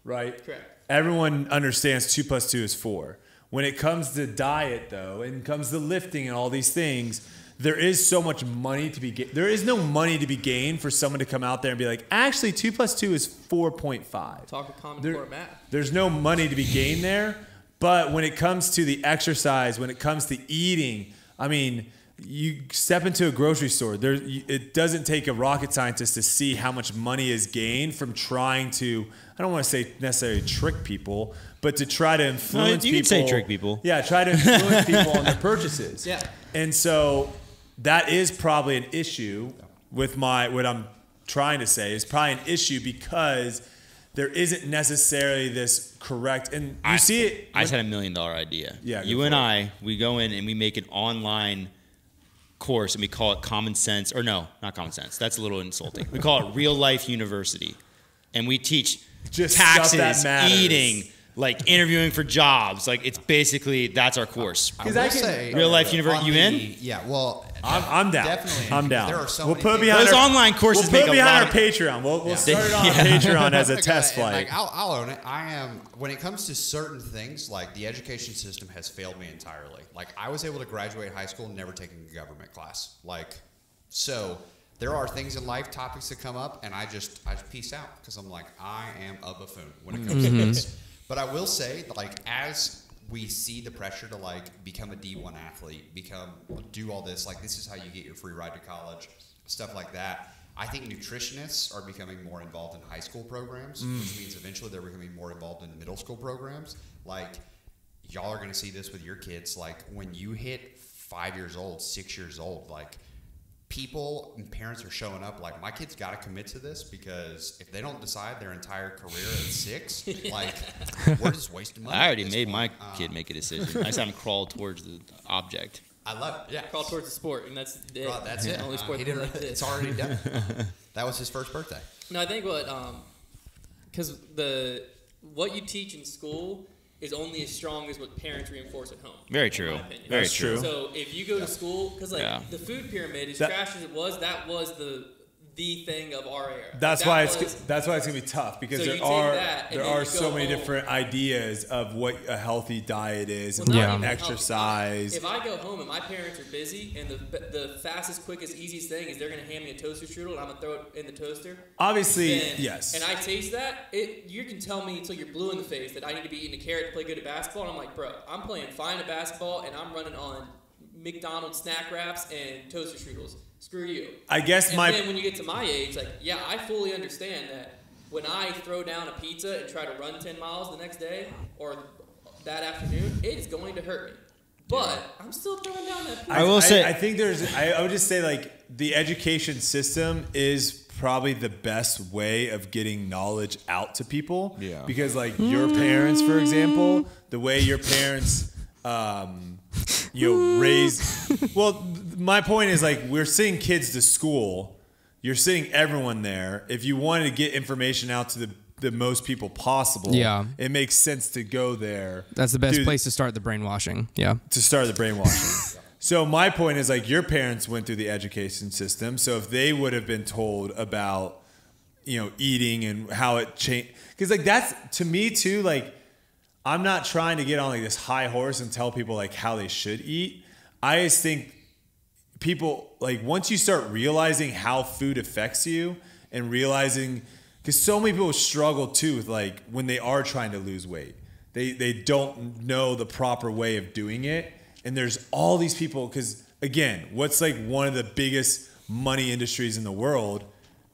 Speaker 4: right?
Speaker 1: Correct.
Speaker 4: Everyone understands 2 + 2 is 4. When it comes to diet, though, and comes to lifting and all these things, there is so much money to be there is no money to be gained for someone to come out there and be like, actually, 2 + 2 is 4.5.
Speaker 1: Talk to Common
Speaker 4: There-
Speaker 1: Core math.
Speaker 4: There's no money to be gained there. But when it comes to the exercise, when it comes to eating, I mean, you step into a grocery store. It doesn't take a rocket scientist to see how much money is gained from trying to, I don't want to say necessarily trick people, but to try to influence
Speaker 2: you
Speaker 4: people.
Speaker 2: can say trick people.
Speaker 4: Yeah, try to influence people on their purchases.
Speaker 1: Yeah.
Speaker 4: And so that is probably an issue with what I'm trying to say is probably an issue because there isn't necessarily this correct, and you see it.
Speaker 2: I just had $1 million idea.
Speaker 4: Yeah,
Speaker 2: You
Speaker 4: go
Speaker 2: and
Speaker 4: for it.
Speaker 2: I, we go in and we make an online course and we call it Common Sense, or no, not Common Sense. That's a little insulting. We call it Real Life University. And we teach
Speaker 4: Just stuff
Speaker 2: taxes,
Speaker 4: that matters.
Speaker 2: eating, like interviewing for jobs. Like it's basically, that's our course.
Speaker 5: I
Speaker 4: 'Cause
Speaker 5: will
Speaker 4: I can-
Speaker 5: say,
Speaker 2: Real life university,
Speaker 5: on
Speaker 2: you
Speaker 5: the-
Speaker 2: in?
Speaker 5: Yeah. Well,
Speaker 4: I'm down.
Speaker 5: Definitely.
Speaker 4: I'm down.
Speaker 5: There are so
Speaker 4: we'll
Speaker 5: many
Speaker 4: put it
Speaker 5: things-
Speaker 4: behind
Speaker 2: Those
Speaker 4: our,
Speaker 2: online courses
Speaker 4: we'll
Speaker 2: make
Speaker 4: put it
Speaker 2: a
Speaker 4: behind
Speaker 2: lot
Speaker 4: our
Speaker 2: of-
Speaker 4: Patreon. We'll start it on
Speaker 2: Yeah.
Speaker 4: Patreon as a
Speaker 5: Okay,
Speaker 4: test
Speaker 5: and,
Speaker 4: flight.
Speaker 5: like, I'll own it. I am. When it comes to certain things, like the education system has failed me entirely. Like I was able to graduate high school never taking a government class. Like, so there are things in life, topics that come up, and I just peace out because I'm like I am a buffoon when it comes to this. But I will say, like as we see the pressure to like become a D1 athlete, do all this. Like, this is how you get your free ride to college, stuff like that. I think nutritionists are becoming more involved in high school programs, which means eventually they're becoming more involved in middle school programs. Like, y'all are going to see this with your kids. Like, when you hit 5 years old, 6 years old, like, people and parents are showing up like, my kid's got to commit to this, because if they don't decide their entire career at 6, like, we're just wasting money.
Speaker 2: I already made my kid make a decision. I just had him crawl towards the object.
Speaker 5: I love it. Yeah,
Speaker 1: Crawl towards the sport, and that's it.
Speaker 5: Well, that's it.
Speaker 1: Only sport
Speaker 5: He
Speaker 1: that
Speaker 5: didn't,
Speaker 1: exists.
Speaker 5: it's already done. That was his first birthday.
Speaker 1: No, I think because what you teach in school is only as strong as what parents reinforce at home.
Speaker 2: Very true.
Speaker 1: In my opinion.
Speaker 2: Very
Speaker 4: That's
Speaker 2: true.
Speaker 4: true.
Speaker 1: So if you go to school, because the food pyramid, as trash as it was, that was the thing of our era.
Speaker 4: That's
Speaker 1: That
Speaker 4: why
Speaker 1: was-
Speaker 4: it's gonna be tough, because
Speaker 1: So you
Speaker 4: there
Speaker 1: take
Speaker 4: are
Speaker 1: that and
Speaker 4: there
Speaker 1: then
Speaker 4: are
Speaker 1: you
Speaker 4: so
Speaker 1: go
Speaker 4: many
Speaker 1: home.
Speaker 4: different ideas of what a healthy diet is,
Speaker 1: Well,
Speaker 4: and
Speaker 1: not
Speaker 3: Yeah.
Speaker 1: even
Speaker 4: exercise.
Speaker 1: If I go home and my parents are busy, and the fastest, quickest, easiest thing is they're going to hand me a toaster strudel and I'm going to throw it in the toaster.
Speaker 4: Obviously,
Speaker 1: then-
Speaker 4: yes.
Speaker 1: And I taste that, you can tell me until you're blue in the face that I need to be eating a carrot to play good at basketball. And I'm like, bro, I'm playing fine at basketball and I'm running on McDonald's snack wraps and toaster strudels. Screw you.
Speaker 4: I guess
Speaker 1: And then when you get to my age, like, yeah, I fully understand that when I throw down a pizza and try to run 10 miles the next day or that afternoon, it is going to hurt me. But I'm still throwing down that pizza.
Speaker 2: I will say-
Speaker 4: I think I would just say, like, the education system is probably the best way of getting knowledge out to people.
Speaker 2: Yeah.
Speaker 4: Because, like, your parents, for example, the way your parents raise. Well, my point is, like, we're sending kids to school. You're sending everyone there. If you wanted to get information out to the most people possible,
Speaker 3: Yeah.
Speaker 4: it makes sense to go there.
Speaker 3: That's the best
Speaker 4: Dude,
Speaker 3: place to start the brainwashing. Yeah.
Speaker 4: to start the brainwashing. So my point is, like, your parents went through the education system. So if they would have been told about, eating and how it changed, because, like, that's, to me too, like, I'm not trying to get on, like, this high horse and tell people, like, how they should eat. I just think people, like, once you start realizing how food affects you and realizing, because so many people struggle too with, like, when they are trying to lose weight, they don't know the proper way of doing it. And there's all these people, because, again, what's, like, one of the biggest money industries in the world?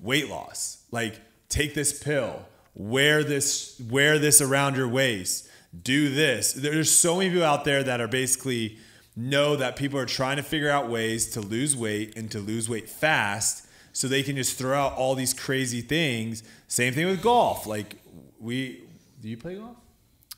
Speaker 4: Weight loss. Like, take this pill, wear this around your waist, do this. There's so many people out there that are basically know that people are trying to figure out ways to lose weight and to lose weight fast, so they can just throw out all these crazy things. Same thing with golf. Like, do you play golf?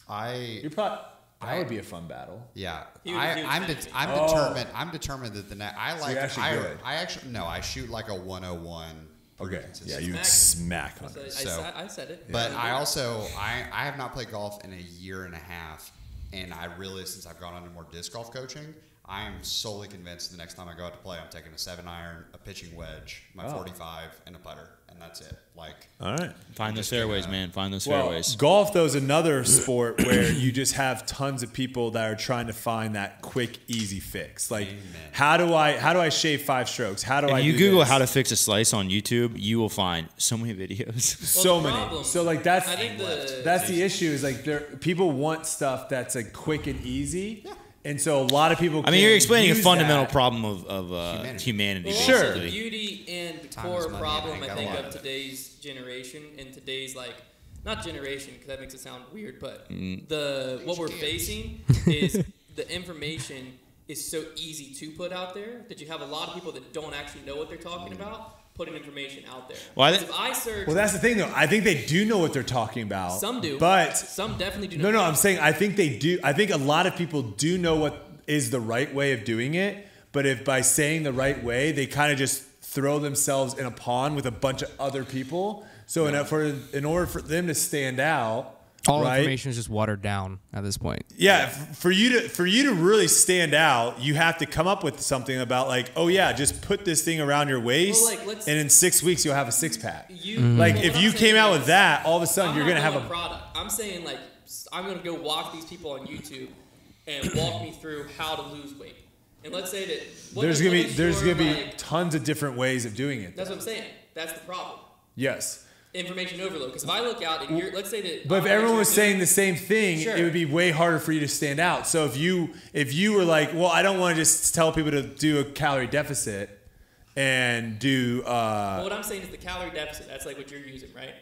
Speaker 4: That would be a fun battle.
Speaker 5: Yeah,
Speaker 1: He would do
Speaker 5: I'm
Speaker 1: tennis.
Speaker 5: determined. I'm determined that the next.
Speaker 4: you're actually good.
Speaker 5: I shoot like a 101.
Speaker 4: Okay. Yeah,
Speaker 5: you.
Speaker 4: you smack on it.
Speaker 1: I said it.
Speaker 5: But I also I have not played golf in a year and a half, and I really, since I've gone on to more disc golf coaching, I am solely convinced the next time I go out to play, I'm taking a 7-iron, a pitching wedge, my 45, and a putter, and that's it. Like,
Speaker 4: All right.
Speaker 2: Find those fairways, man. Find those
Speaker 4: Well,
Speaker 2: fairways.
Speaker 4: golf, though, is another sport where you just have tons of people that are trying to find that quick, easy fix. Like,
Speaker 5: Amen.
Speaker 4: how do I shave 5 strokes? How do I
Speaker 2: If you
Speaker 4: do
Speaker 2: Google
Speaker 4: this?
Speaker 2: how to fix a slice on YouTube, you will find so many videos.
Speaker 4: So
Speaker 1: the
Speaker 4: many.
Speaker 1: problem-
Speaker 4: So, like, that's
Speaker 1: I think
Speaker 4: that's the issue. Is, like, people want stuff that's, like, quick and easy. Yeah. And so a lot of people.
Speaker 2: I mean, you're
Speaker 4: can't
Speaker 2: explaining a
Speaker 4: use
Speaker 2: fundamental
Speaker 4: that.
Speaker 2: problem of humanity.
Speaker 1: Well,
Speaker 4: Sure.
Speaker 1: also the beauty and
Speaker 5: Time
Speaker 1: core
Speaker 5: is money,
Speaker 1: problem,
Speaker 5: and I
Speaker 1: I
Speaker 5: got a
Speaker 1: think,
Speaker 5: lot
Speaker 1: of
Speaker 5: of it.
Speaker 1: today's generation and today's, like, not generation, because that makes it sound weird, but what we're facing is the information is so easy to put out there that you have a lot of people that don't actually know what they're talking about putting information out there.
Speaker 2: Well,
Speaker 1: Because if I search,
Speaker 4: Well, that's the thing, though. I think they do know what they're talking about.
Speaker 1: some do,
Speaker 4: But
Speaker 1: some definitely do
Speaker 4: no,
Speaker 1: not.
Speaker 4: I'm saying I think they do. I think a lot of people do know what is the right way of doing it. But if by saying the right way, they kind of just throw themselves in a pond with a bunch of other people. So in order for them to stand out,
Speaker 3: All
Speaker 4: right?
Speaker 3: information is just watered down at this point.
Speaker 4: Yeah, for you to really stand out, you have to come up with something about, like, oh yeah, just put this thing around your waist,
Speaker 1: Well, like, let's-
Speaker 4: and in 6 weeks you'll have a 6-pack.
Speaker 1: Like,
Speaker 4: Like, if you came out with that, all of a sudden you're gonna have a
Speaker 1: product. I'm saying, like, I'm gonna go walk these people on YouTube and walk me through how to lose weight. And let's say that
Speaker 4: there's gonna be
Speaker 1: like,
Speaker 4: tons of different ways of doing it.
Speaker 1: that's what I'm saying. That's the problem.
Speaker 4: Yes.
Speaker 1: information overload. Because if I look out and let's say that.
Speaker 4: But if everyone was saying the same thing,
Speaker 1: Sure.
Speaker 4: it would be way harder for you to stand out. So if you were like, well, I don't want to just tell people to do a calorie deficit and do.
Speaker 1: Well, what I'm saying is the calorie deficit. That's like what you're using, right?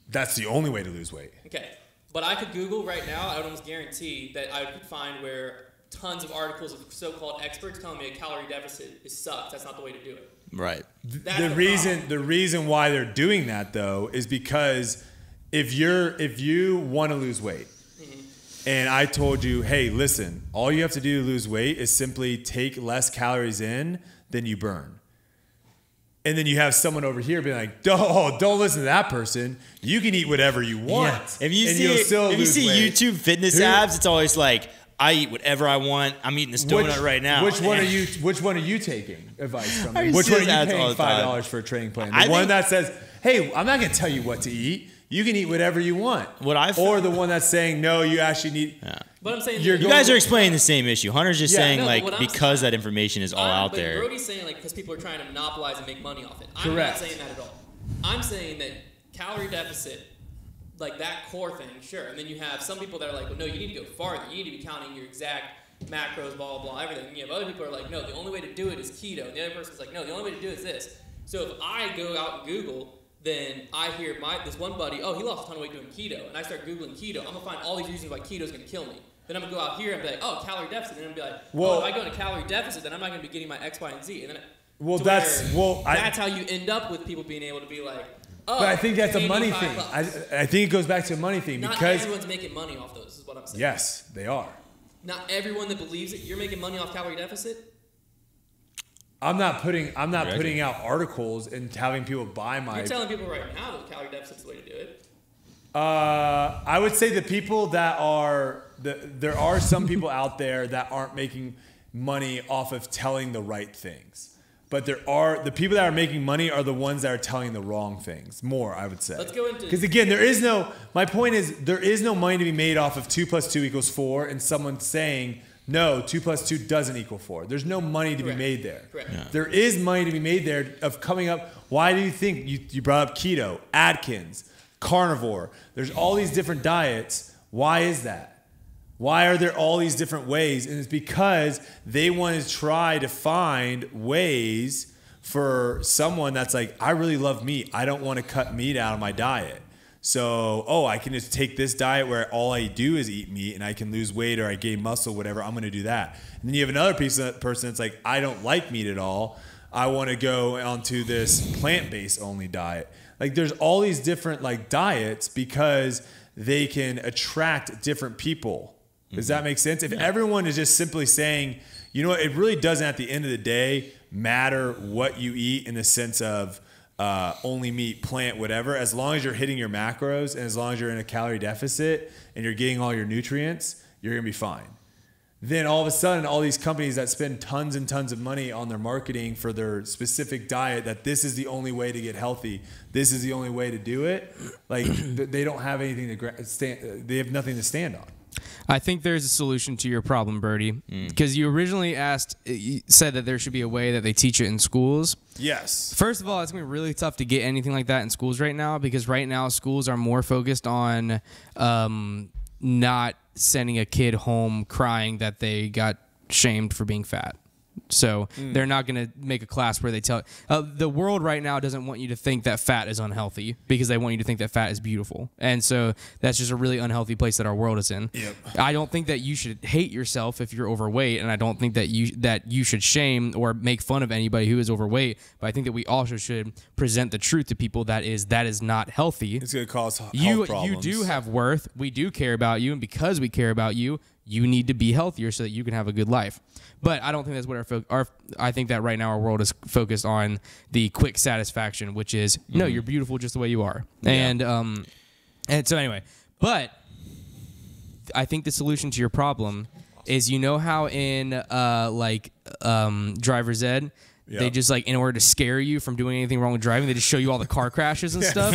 Speaker 4: That's the only way to lose weight.
Speaker 1: Okay. But I could Google right now. I would almost guarantee that I could find where tons of articles of so-called experts telling me a calorie deficit sucks. That's not the way to do it.
Speaker 2: Right.
Speaker 4: The reason why they're doing that though is because if you want to lose weight, and I told you, hey, listen, all you have to do to lose weight is simply take less calories in than you burn. And then you have someone over here being like, don't listen to that person. You can eat whatever you want.
Speaker 2: Yeah. If you see
Speaker 4: weight.
Speaker 2: YouTube fitness abs, it's always like, I eat whatever I want. I'm eating this donut right now.
Speaker 4: Which one are you taking advice from?
Speaker 2: I
Speaker 4: Which one are
Speaker 2: see
Speaker 4: you
Speaker 2: ads all
Speaker 4: paying
Speaker 2: the time.
Speaker 4: $5 for a training plan? The one that says, hey, I'm not going to tell you what to eat. You can eat whatever you want. Or the one that's saying, no, you actually need.
Speaker 2: Yeah.
Speaker 1: But I'm saying
Speaker 2: you guys are explaining the same issue. Hunter's just saying because that information is all out
Speaker 1: but
Speaker 2: there.
Speaker 1: Brodie's saying because people are trying to monopolize and make money off it. I'm
Speaker 4: Correct.
Speaker 1: not saying that at all. I'm saying that calorie deficit, like that core thing, sure. And then you have some people that are like, well, no, you need to go farther. You need to be counting your exact macros, blah, blah, blah, everything. And you have other people who are like, no, the only way to do it is keto. And the other person's like, no, the only way to do it is this. So if I go out and Google, then I hear this one buddy, oh, he lost a ton of weight doing keto. And I start Googling keto. I'm going to find all these reasons why keto is going to kill me. Then I'm going to go out here and be like, oh, calorie deficit. And then I'm going to be like, well, if I go into calorie deficit, then I'm not going to be getting my X, Y, and Z. And then that's how you end up with people being able to be like, oh,
Speaker 4: but I think that's a money thing.
Speaker 1: $85.
Speaker 4: I think it goes back to a money thing.
Speaker 1: Not
Speaker 4: because
Speaker 1: everyone's making money off those, is what I'm saying.
Speaker 4: Yes, they are.
Speaker 1: Not everyone that believes it. You're making money off calorie deficit.
Speaker 4: I'm not putting out articles and having people buy my.
Speaker 1: You're telling people right now that calorie deficit's the way to do it.
Speaker 4: I would say the people that are there are some people out there that aren't making money off of telling the right things. But the people that are making money are the ones that are telling the wrong things more, I would say.
Speaker 1: Let's go into...
Speaker 4: Because again, my point is there is no money to be made off of 2 + 2 = 4 and someone saying, no, 2 + 2 doesn't equal 4. There's no money to be made there.
Speaker 1: Correct. Yeah.
Speaker 4: There is money to be made there of coming up. Why do you think you brought up keto, Atkins, carnivore? There's all these different diets. Why is that? Why are there all these different ways? And it's because they want to try to find ways for someone that's like, I really love meat. I don't want to cut meat out of my diet. So, I can just take this diet where all I do is eat meat and I can lose weight or I gain muscle, whatever. I'm going to do that. And then you have another person that's like, I don't like meat at all. I want to go onto this plant-based only diet. Like there's all these different like diets because they can attract different people. Does that make sense? If everyone is just simply saying, you know what, it really doesn't at the end of the day matter what you eat in the sense of only meat, plant, whatever, as long as you're hitting your macros and as long as you're in a calorie deficit and you're getting all your nutrients, you're going to be fine. Then all of a sudden, all these companies that spend tons and tons of money on their marketing for their specific diet, that this is the only way to get healthy, this is the only way to do it, like they don't have anything to stand, they have nothing to stand on.
Speaker 3: I think there's a solution to your problem, Brodie, because you originally said that there should be a way that they teach it in schools.
Speaker 4: Yes.
Speaker 3: First of all, it's going to be really tough to get anything like that in schools right now because right now schools are more focused on not sending a kid home crying that they got shamed for being fat. So they're not going to make a class where they tell the world right now doesn't want you to think that fat is unhealthy because they want you to think that fat is beautiful. And so that's just a really unhealthy place that our world is in.
Speaker 4: Yep.
Speaker 3: I don't think that you should hate yourself if you're overweight, and I don't think that you should shame or make fun of anybody who is overweight, but I think that we also should present the truth to people that is not healthy.
Speaker 4: It's going to cause health problems.
Speaker 3: You do have worth. We do care about you, and because we care about you, you need to be healthier so that you can have a good life. But I don't think that's what I think that right now our world is focused on the quick satisfaction, which is, no, you're beautiful just the way you are. Yeah. And so anyway, but I think the solution to your problem is, you know how in driver's ed, They just like, in order to scare you from doing anything wrong with driving, they just show you all the car crashes and stuff.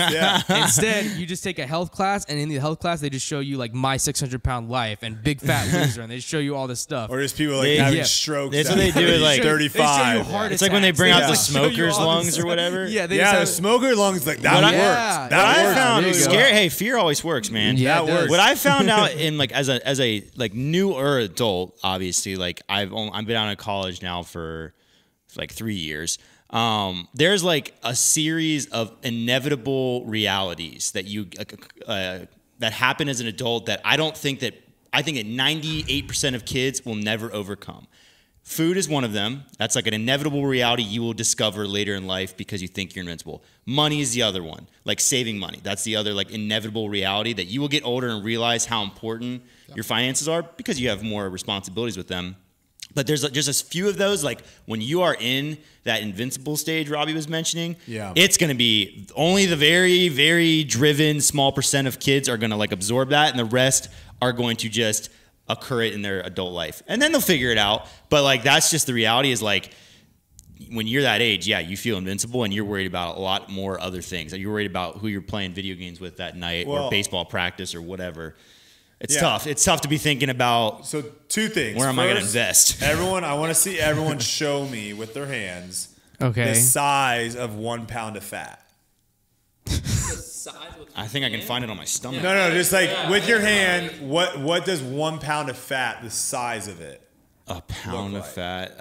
Speaker 3: Instead, you just take a health class, and in the health class, they just show you like My 600-Pound Life and Big Fat Loser, and they just show you all this stuff.
Speaker 4: Or just people like having strokes.
Speaker 2: That's what they do at like
Speaker 4: 35.
Speaker 2: It's like when they bring out the
Speaker 3: They show you
Speaker 2: smoker's
Speaker 3: all
Speaker 2: lungs
Speaker 3: this-
Speaker 2: or whatever.
Speaker 4: The smoker lungs, like that
Speaker 2: What
Speaker 4: works.
Speaker 3: I-
Speaker 4: That
Speaker 2: What I
Speaker 4: works
Speaker 2: found
Speaker 4: really
Speaker 2: scary.
Speaker 4: well.
Speaker 2: Hey, fear always works, man.
Speaker 3: Yeah,
Speaker 4: That
Speaker 3: it does.
Speaker 4: works.
Speaker 2: What I found out in like as a like newer adult, obviously, like I've been out of college now for like 3 years. There's like a series of inevitable realities that that happen as an adult that I think that 98% of kids will never overcome. Food is one of them. That's like an inevitable reality you will discover later in life because you think you're invincible. Money is the other one, like saving money. That's the other like inevitable reality that you will get older and realize how important your finances are because you have more responsibilities with them. But there's just a few of those, like when you are in that invincible stage Robbie was mentioning, it's going to be only the very, very driven small percent of kids are going to like absorb that, and the rest are going to just occur it in their adult life. And then they'll figure it out. But like that's just the reality is like when you're that age, you feel invincible and you're worried about a lot more other things. Like you're worried about who you're playing video games with that night or baseball practice or whatever. It's tough. It's tough to be thinking about.
Speaker 4: So 2 things.
Speaker 2: Where am I going to invest?
Speaker 4: Everyone, I want to see everyone show me with their hands the size of 1 pound of fat.
Speaker 2: I think I can find it on my stomach.
Speaker 4: No, just like with your hand, what does 1 pound of fat, the size of it?
Speaker 2: A pound of fat.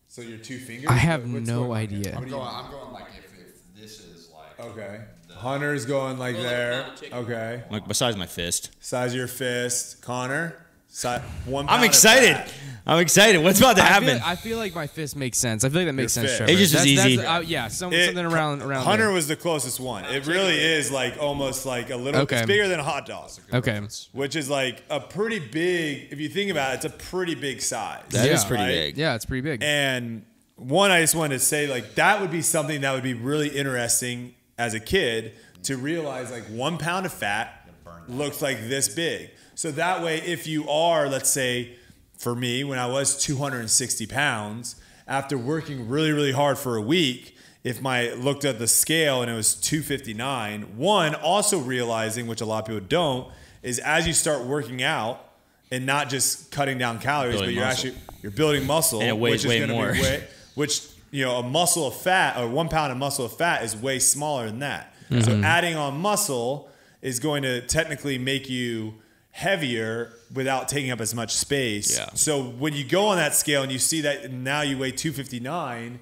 Speaker 4: So your 2 fingers?
Speaker 3: I have no idea.
Speaker 5: I'm going like if this is like
Speaker 4: Okay. Hunter's going like there. Okay.
Speaker 2: Like besides my fist.
Speaker 4: Size of your fist. Connor? 1 pound
Speaker 2: I'm
Speaker 4: of
Speaker 2: excited.
Speaker 4: fat.
Speaker 2: I'm excited. What's about to happen?
Speaker 3: I feel like my fist makes sense. I feel like that makes
Speaker 4: Your
Speaker 3: sense,
Speaker 4: fist.
Speaker 3: Trevor.
Speaker 2: It just is easy.
Speaker 3: Something around
Speaker 4: Hunter
Speaker 3: there.
Speaker 4: was the closest one. It really is like almost like a little.
Speaker 3: Okay.
Speaker 4: It's bigger than a hot dog.
Speaker 3: Okay.
Speaker 4: Which is like a pretty big. If you think about it, it's a pretty big size.
Speaker 2: That is
Speaker 3: Yeah.
Speaker 2: pretty
Speaker 4: Right?
Speaker 2: big.
Speaker 3: Yeah, it's pretty big.
Speaker 4: And one, I just wanted to say like that would be something that would be really interesting as a kid to realize like 1 pound of fat looks like this big. So that way, if you are, let's say, for me, when I was 260 pounds, after working really, really hard for a week, if I looked at the scale and it was 259, one, also realizing, which a lot of people don't, is as you start working out and not just cutting down calories,
Speaker 2: Building
Speaker 4: but
Speaker 2: muscle.
Speaker 4: you're building muscle,
Speaker 2: And it weighs
Speaker 4: which is
Speaker 2: way
Speaker 4: gonna
Speaker 2: more.
Speaker 4: be which a muscle of fat or 1 pound of muscle of fat is way smaller than that. So adding on muscle is going to technically make you heavier without taking up as much space.
Speaker 2: Yeah.
Speaker 4: So when you go on that scale and you see that now you weigh 259,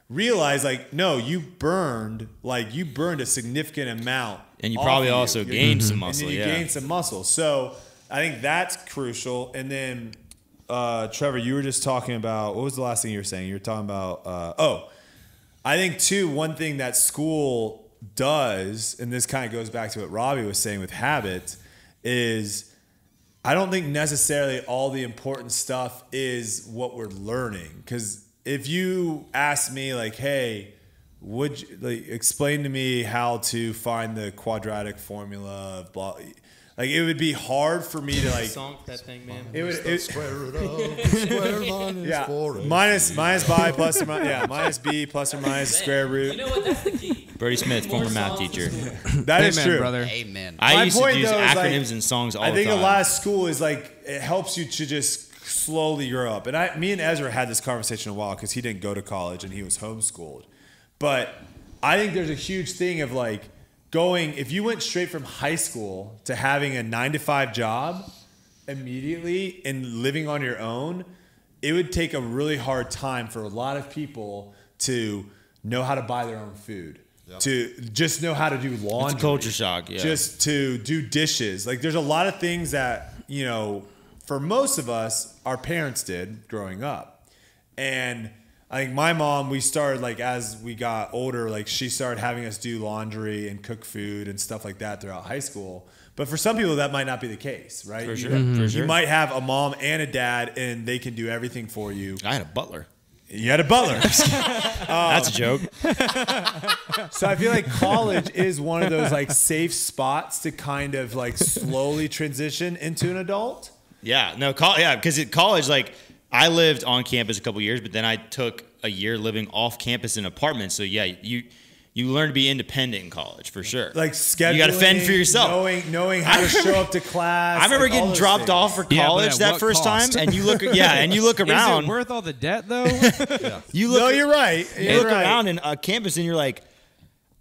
Speaker 4: realize like, no, you burned a significant amount.
Speaker 2: And you
Speaker 4: off
Speaker 2: probably
Speaker 4: of
Speaker 2: also
Speaker 4: you.
Speaker 2: gained some
Speaker 4: And
Speaker 2: muscle.
Speaker 4: then you
Speaker 2: Yeah.
Speaker 4: gained some muscle. So I think that's crucial. And then Trevor, you were just talking about, what was the last thing you were saying? You were talking about, I think too, one thing that school does, and this kind of goes back to what Robbie was saying with habits, is I don't think necessarily all the important stuff is what we're learning. Because if you ask me like, hey, would you, like, explain to me how to find the quadratic formula of blah, like it would be hard for me to like
Speaker 1: Song for that thing, man.
Speaker 5: square root of square minus
Speaker 4: yeah
Speaker 5: 4x.
Speaker 4: minus by plus or minus minus b plus or minus square root.
Speaker 1: You know what? That's the key.
Speaker 2: Brody Smith, former math teacher.
Speaker 4: That is
Speaker 3: Amen,
Speaker 4: true.
Speaker 3: brother.
Speaker 5: Amen.
Speaker 2: I
Speaker 4: My
Speaker 2: used to
Speaker 4: point,
Speaker 2: use
Speaker 4: though, is, like,
Speaker 2: acronyms and songs all the
Speaker 4: I think
Speaker 2: time.
Speaker 4: a lot of school is like it helps you to just slowly grow up. And me and Ezra had this conversation a while because he didn't go to college and he was homeschooled. But I think there's a huge thing of like going, if you went straight from high school to having a 9-to-5 job immediately and living on your own, it would take a really hard time for a lot of people to know how to buy their own food. To just know how to do laundry.
Speaker 2: It's a culture shock, yeah.
Speaker 4: Just to do dishes. Like there's a lot of things that, for most of us, our parents did growing up. And I think my mom, we started like as we got older, like she started having us do laundry and cook food and stuff like that throughout high school. But for some people, that might not be the case, right?
Speaker 2: For sure. For sure.
Speaker 4: You might have a mom and a dad and they can do everything for you.
Speaker 2: I had a butler.
Speaker 4: You had a butler.
Speaker 2: That's a joke.
Speaker 4: So I feel like college is one of those like safe spots to kind of like slowly transition into an adult.
Speaker 2: Yeah, no, because at college, like I lived on campus a couple years, but then I took a year living off campus in apartments. So yeah, you learn to be independent in college for sure.
Speaker 4: Like scheduling,
Speaker 2: you got to fend for yourself.
Speaker 4: Knowing how to show up to class.
Speaker 2: I remember
Speaker 4: like, all
Speaker 2: getting
Speaker 4: those
Speaker 2: dropped
Speaker 4: things.
Speaker 2: off for
Speaker 3: Yeah, but
Speaker 2: college
Speaker 3: at
Speaker 2: that
Speaker 3: what
Speaker 2: first
Speaker 3: cost?
Speaker 2: time, and you look around.
Speaker 3: Is it worth all the debt though?
Speaker 2: You look,
Speaker 4: No, you're right.
Speaker 2: you
Speaker 4: You're
Speaker 2: look
Speaker 4: right.
Speaker 2: around in campus, and you're like,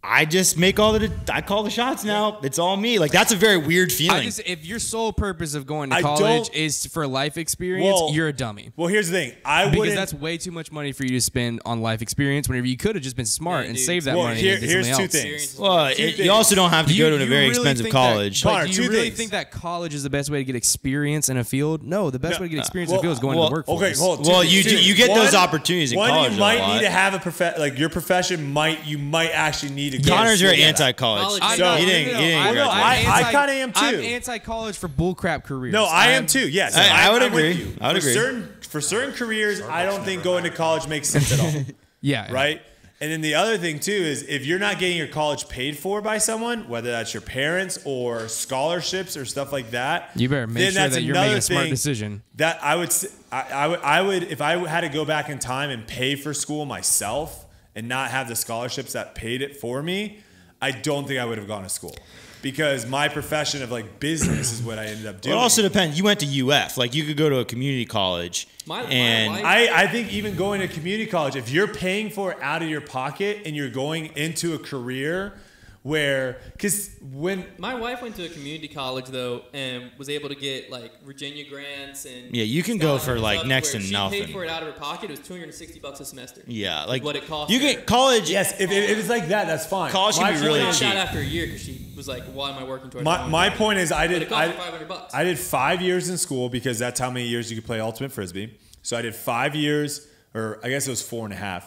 Speaker 2: I just make I call the shots now. It's all me. Like that's a very weird feeling.
Speaker 3: If your sole purpose of going to
Speaker 4: I
Speaker 3: college
Speaker 4: don't-
Speaker 3: is for life experience,
Speaker 4: Well,
Speaker 3: you're a dummy.
Speaker 4: Well, here's the thing. I
Speaker 3: Because
Speaker 4: wouldn't.
Speaker 3: that's way too much money for you to spend on life experience whenever you could have just been smart
Speaker 1: Yeah,
Speaker 3: and
Speaker 1: dude.
Speaker 3: saved that
Speaker 4: Well,
Speaker 3: money.
Speaker 4: here-
Speaker 3: and did
Speaker 4: here's
Speaker 3: something
Speaker 4: two
Speaker 3: else.
Speaker 4: things.
Speaker 2: Well, you also don't have to go to a very expensive college.
Speaker 4: Connor,
Speaker 3: Do
Speaker 4: two
Speaker 3: you really
Speaker 4: things.
Speaker 3: think that college is the best way to get experience in a field? No, the best way to get experience in a
Speaker 4: well,
Speaker 3: field is going to the workforce.
Speaker 4: Okay, hold on.
Speaker 2: Well,
Speaker 4: Two
Speaker 2: you
Speaker 4: things.
Speaker 2: you get
Speaker 4: One-
Speaker 2: those opportunities in
Speaker 4: one,
Speaker 2: college.
Speaker 4: you
Speaker 2: a
Speaker 4: might
Speaker 2: lot.
Speaker 4: need to have like your profession you might actually need to. go
Speaker 2: Connor's
Speaker 4: to
Speaker 2: very
Speaker 4: get
Speaker 2: anti-college.
Speaker 1: College-
Speaker 4: So-
Speaker 2: he didn't
Speaker 3: I know,
Speaker 2: graduate.
Speaker 4: I kinda am too.
Speaker 3: I'm anti-college for bullcrap careers.
Speaker 4: No, I am too. Yes,
Speaker 2: I would
Speaker 4: I'm with
Speaker 2: agree.
Speaker 4: you.
Speaker 2: I would
Speaker 4: for
Speaker 2: agree.
Speaker 4: For certain careers, I don't think going to college makes sense at all.
Speaker 3: Yeah.
Speaker 4: Right? And then the other thing too is if you're not getting your college paid for by someone, whether that's your parents or scholarships or stuff like that,
Speaker 3: You better make
Speaker 4: then
Speaker 3: sure
Speaker 4: that's
Speaker 3: that you're making
Speaker 4: another
Speaker 3: a smart
Speaker 4: thing
Speaker 3: decision.
Speaker 4: That I would if I had to go back in time and pay for school myself and not have the scholarships that paid it for me, I don't think I would have gone to school. Because my profession of like business is what I ended up doing.
Speaker 2: Well, it also depends. You went to UF. Like you could go to a community college.
Speaker 1: My
Speaker 2: and
Speaker 1: wife-
Speaker 4: I think even going to community college, if you're paying for it out of your pocket and you're going into a career where, because when
Speaker 1: My wife went to a community college though, and was able to get like Virginia grants and
Speaker 2: Yeah, you can go for,
Speaker 1: scholarships
Speaker 2: like,
Speaker 1: up
Speaker 2: next
Speaker 1: where
Speaker 2: to
Speaker 1: she
Speaker 2: nothing.
Speaker 1: paid for it out of her pocket. It was $260 a semester.
Speaker 2: yeah, like
Speaker 1: what it cost
Speaker 2: You
Speaker 1: her.
Speaker 2: get college.
Speaker 4: yes, if it's like that, that's fine.
Speaker 2: College can
Speaker 4: My
Speaker 2: be
Speaker 4: point
Speaker 2: really
Speaker 1: She
Speaker 4: is-
Speaker 1: found
Speaker 2: cheap.
Speaker 1: out after a year because she was like, "Why am I working towards?"
Speaker 4: My point is, I
Speaker 1: But
Speaker 4: did
Speaker 1: it cost her $500.
Speaker 4: I did 5 years in school because that's how many years you could play ultimate frisbee. So I did 5 years, or I guess it was 4.5,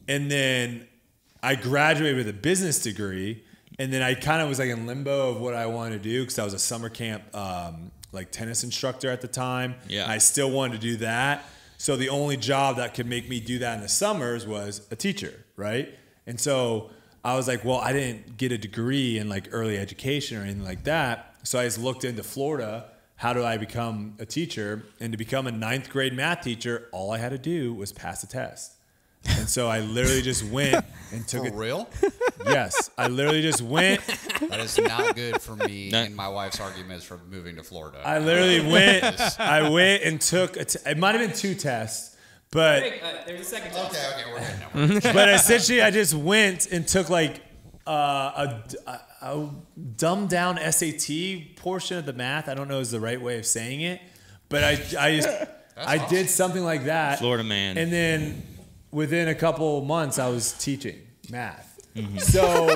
Speaker 4: and then I graduated with a business degree, and then I kind of was like in limbo of what I wanted to do because I was a summer camp like tennis instructor at the time.
Speaker 2: Yeah.
Speaker 4: And I still wanted to do that. So the only job that could make me do that in the summers was a teacher, right? And so I was like, well, I didn't get a degree in like early education or anything like that. So I just looked into Florida. How do I become a teacher? And to become a 9th grade math teacher, all I had to do was pass a test. And so I literally just went and took
Speaker 5: For
Speaker 4: it.
Speaker 5: real?
Speaker 4: Yes, I literally just went.
Speaker 5: That is not good for me
Speaker 2: No.
Speaker 5: and my wife's arguments for moving to Florida.
Speaker 4: I literally went. I went and took. It might have been 2 tests, but
Speaker 1: There's a second test.
Speaker 5: Okay, we're good now.
Speaker 4: but essentially I just went and took like a dumbed down SAT portion of the math. I don't know is the right way of saying it, but I did something like that.
Speaker 2: Florida man.
Speaker 4: And then within a couple months, I was teaching math. So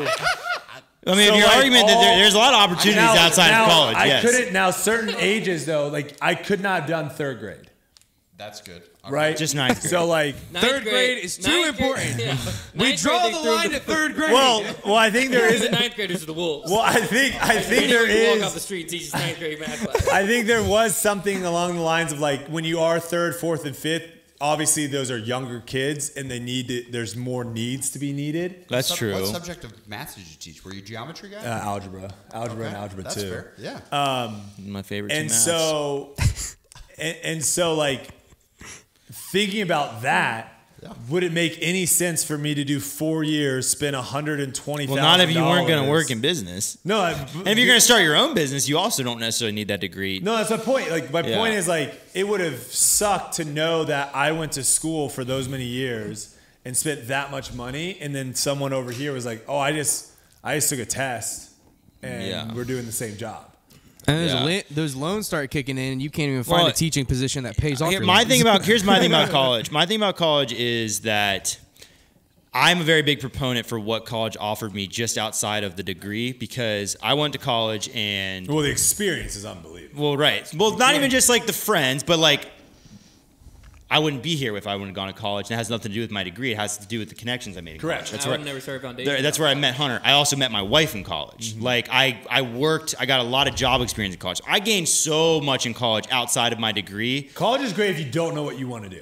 Speaker 2: I mean,
Speaker 4: So,
Speaker 2: your
Speaker 4: like,
Speaker 2: argument that there's a lot of opportunities outside of college.
Speaker 4: I
Speaker 2: Yes.
Speaker 4: couldn't now certain ages though. Like I could not have done 3rd grade.
Speaker 5: That's good. Okay.
Speaker 4: Right,
Speaker 2: Just 9th grade.
Speaker 4: So like,
Speaker 1: Ninth
Speaker 3: Third grade is too
Speaker 1: ninth grade-
Speaker 3: important.
Speaker 1: yeah.
Speaker 3: We
Speaker 1: Ninth
Speaker 3: draw
Speaker 1: grade,
Speaker 3: the
Speaker 1: they threw
Speaker 3: line
Speaker 1: the-
Speaker 3: at 3rd grade.
Speaker 4: well, I think there is.
Speaker 1: The 9th graders are the wolves.
Speaker 4: Well, I think there
Speaker 1: Walk off the
Speaker 4: is.
Speaker 1: street and teach his 9th grade math class.
Speaker 4: I think there was something along the lines of like when you are 3rd, 4th, and 5th. Obviously, those are younger kids, and they need to. There's more needs to be needed.
Speaker 2: That's true.
Speaker 5: What subject of math did you teach? Were you geometry guy?
Speaker 4: Algebra, and algebra
Speaker 5: That's
Speaker 4: 2.
Speaker 5: fair. Yeah.
Speaker 2: My favorite.
Speaker 4: And
Speaker 2: two maths.
Speaker 4: so, and so, like thinking about that.
Speaker 5: Yeah.
Speaker 4: Would it make any sense for me to do 4 years, spend $120,000?
Speaker 2: well, not if you weren't going to work in business.
Speaker 4: No,
Speaker 2: And if you're going to start your own business, you also don't necessarily need that degree.
Speaker 4: No, that's my point. Like my
Speaker 2: Yeah.
Speaker 4: point is like it would have sucked to know that I went to school for those many years and spent that much money, and then someone over here was like, "Oh, I just took a test, and
Speaker 2: Yeah.
Speaker 4: we're doing the same job."
Speaker 3: And
Speaker 2: Yeah.
Speaker 3: those loans start kicking in, and you can't even find
Speaker 2: Well,
Speaker 3: a teaching position that pays off.
Speaker 2: Here's
Speaker 3: your
Speaker 2: my
Speaker 3: loans.
Speaker 2: thing about college. My thing about college is that I'm a very big proponent for what college offered me just outside of the degree because I went to college and
Speaker 4: Well, the experience is unbelievable.
Speaker 2: not even just like the friends, but like I wouldn't be here if I wouldn't have gone to college. And it has nothing to do with my degree. It has to do with the connections I made in
Speaker 4: Correct.
Speaker 2: college. That's
Speaker 1: I
Speaker 2: where
Speaker 1: would never started foundation.
Speaker 2: that's where I met Hunter. I also met my wife in college. Like I worked, I got a lot of job experience in college. I gained so much in college outside of my degree.
Speaker 4: College is great if you don't know what you want to do.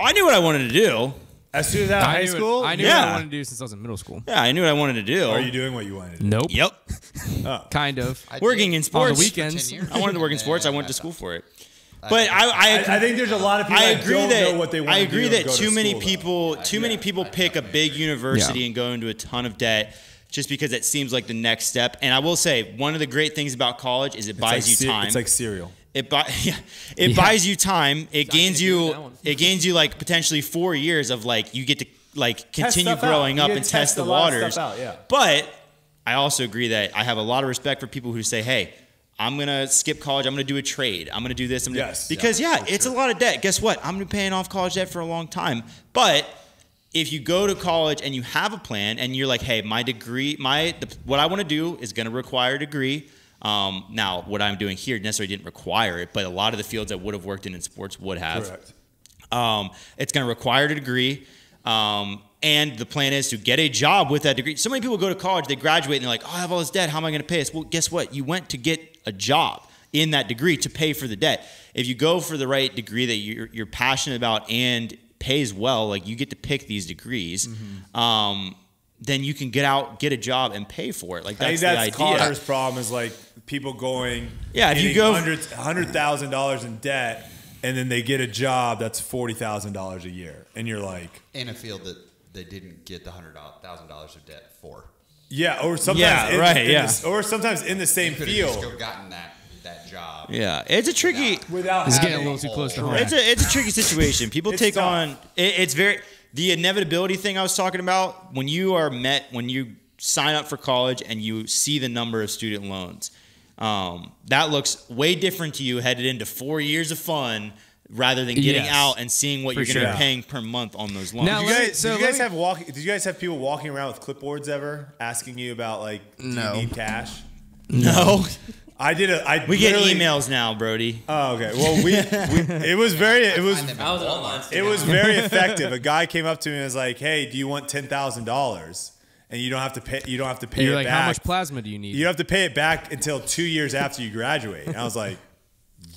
Speaker 2: I knew what I wanted to do.
Speaker 4: As soon as out of high
Speaker 3: knew
Speaker 4: school,
Speaker 3: I knew
Speaker 2: Yeah.
Speaker 3: what I wanted to do since I was in middle school.
Speaker 2: Yeah, I knew what I wanted to do.
Speaker 4: are you doing what you wanted to do?
Speaker 3: Nope.
Speaker 2: Yep.
Speaker 3: Kind of.
Speaker 5: I
Speaker 2: Working
Speaker 5: did
Speaker 2: in
Speaker 5: for
Speaker 2: sports.
Speaker 5: 10
Speaker 3: weekends.
Speaker 5: years.
Speaker 2: I wanted to work in
Speaker 5: And
Speaker 2: sports. I
Speaker 5: then
Speaker 2: went to school for it. But
Speaker 4: I think there's a lot of people
Speaker 2: I
Speaker 4: that
Speaker 2: agree
Speaker 4: don't
Speaker 2: that
Speaker 4: know what they want
Speaker 2: I
Speaker 4: to do
Speaker 2: agree
Speaker 4: and
Speaker 2: that
Speaker 4: go to
Speaker 2: too many
Speaker 4: school, though.
Speaker 2: many people pick a big university and go into a ton of debt just because it seems like the next step. And I will say one of the great things about college is it buys you time.
Speaker 4: It's like cereal.
Speaker 2: It buys you time. It gains you like potentially 4 years of like you get to like continue growing up and test the waters. But I also agree that I have a lot of respect for people who say, "Hey, I'm going to skip college. I'm going to do a trade. I'm going to do this. Because it's a lot of debt. Guess what? I'm going to be paying off college debt for a long time. But if you go to college and you have a plan and you're like, hey, my degree, what I want to do is going to require a degree. Now, what I'm doing here necessarily didn't require it, but a lot of the fields I would have worked in sports would have.
Speaker 4: Correct.
Speaker 2: It's going to require a degree. And the plan is to get a job with that degree. So many people go to college, they graduate, and they're like, oh, I have all this debt. How am I going to pay this? Well, guess what? You went to get a job in that degree to pay for the debt. If you go for the right degree that you're passionate about and pays well, like you get to pick these degrees, then you can get a job and pay for it. Like that's the idea.
Speaker 4: Connor's problem is like people going,
Speaker 2: if you go
Speaker 4: $100,000 in debt, and then they get a job that's $40,000 a year, and you're like
Speaker 5: in a field that they didn't get the $100,000 of debt for.
Speaker 4: Yeah, or sometimes or sometimes in the same
Speaker 5: You
Speaker 4: field.
Speaker 5: could have gotten that job.
Speaker 2: Yeah, it's a tricky.
Speaker 4: Without
Speaker 3: getting a little too close to home.
Speaker 2: It's a tricky situation. People take
Speaker 4: tough.
Speaker 2: on. It's very the inevitability thing I was talking about. When you sign up for college and you see the number of student loans, that looks way different to you headed into 4 years of fun. Rather than getting out and seeing what you're going to be paying per month on those loans.
Speaker 3: Now,
Speaker 4: did you guys have people walking around with clipboards ever asking you about like, do you need cash?
Speaker 2: No.
Speaker 4: We
Speaker 2: get emails now, Brodie.
Speaker 4: Oh, okay. Well, it was very effective. A guy came up to me and was like, "Hey, do you want $10,000?" And you don't have to pay. You don't have to pay
Speaker 3: You're
Speaker 4: it
Speaker 3: like,
Speaker 4: back.
Speaker 3: how much plasma do you need?
Speaker 4: You don't have to pay it back until 2 years after you graduate. And I was like,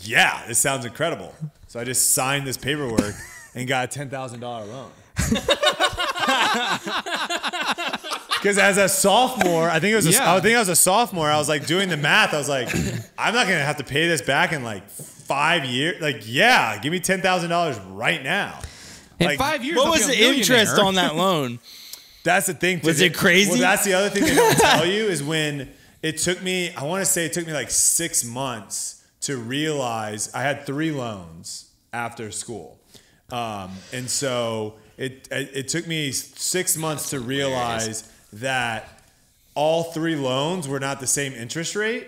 Speaker 4: yeah, this sounds incredible. So I just signed this paperwork and got a $10,000 loan. Because as a sophomore, I think I was a sophomore. I was like doing the math. I was like, I'm not gonna have to pay this back in like 5 years. Like, yeah, give me $10,000 right now.
Speaker 3: In 5 years,
Speaker 2: what was the interest on that loan?
Speaker 4: That's the thing.
Speaker 2: Was it crazy?
Speaker 4: Well, that's the other thing they don't tell you is when it took me. I want to say it took me like 6 months to realize I had 3 loans after school, and so it took me 6 months to realize that all 3 loans were not the same interest rate,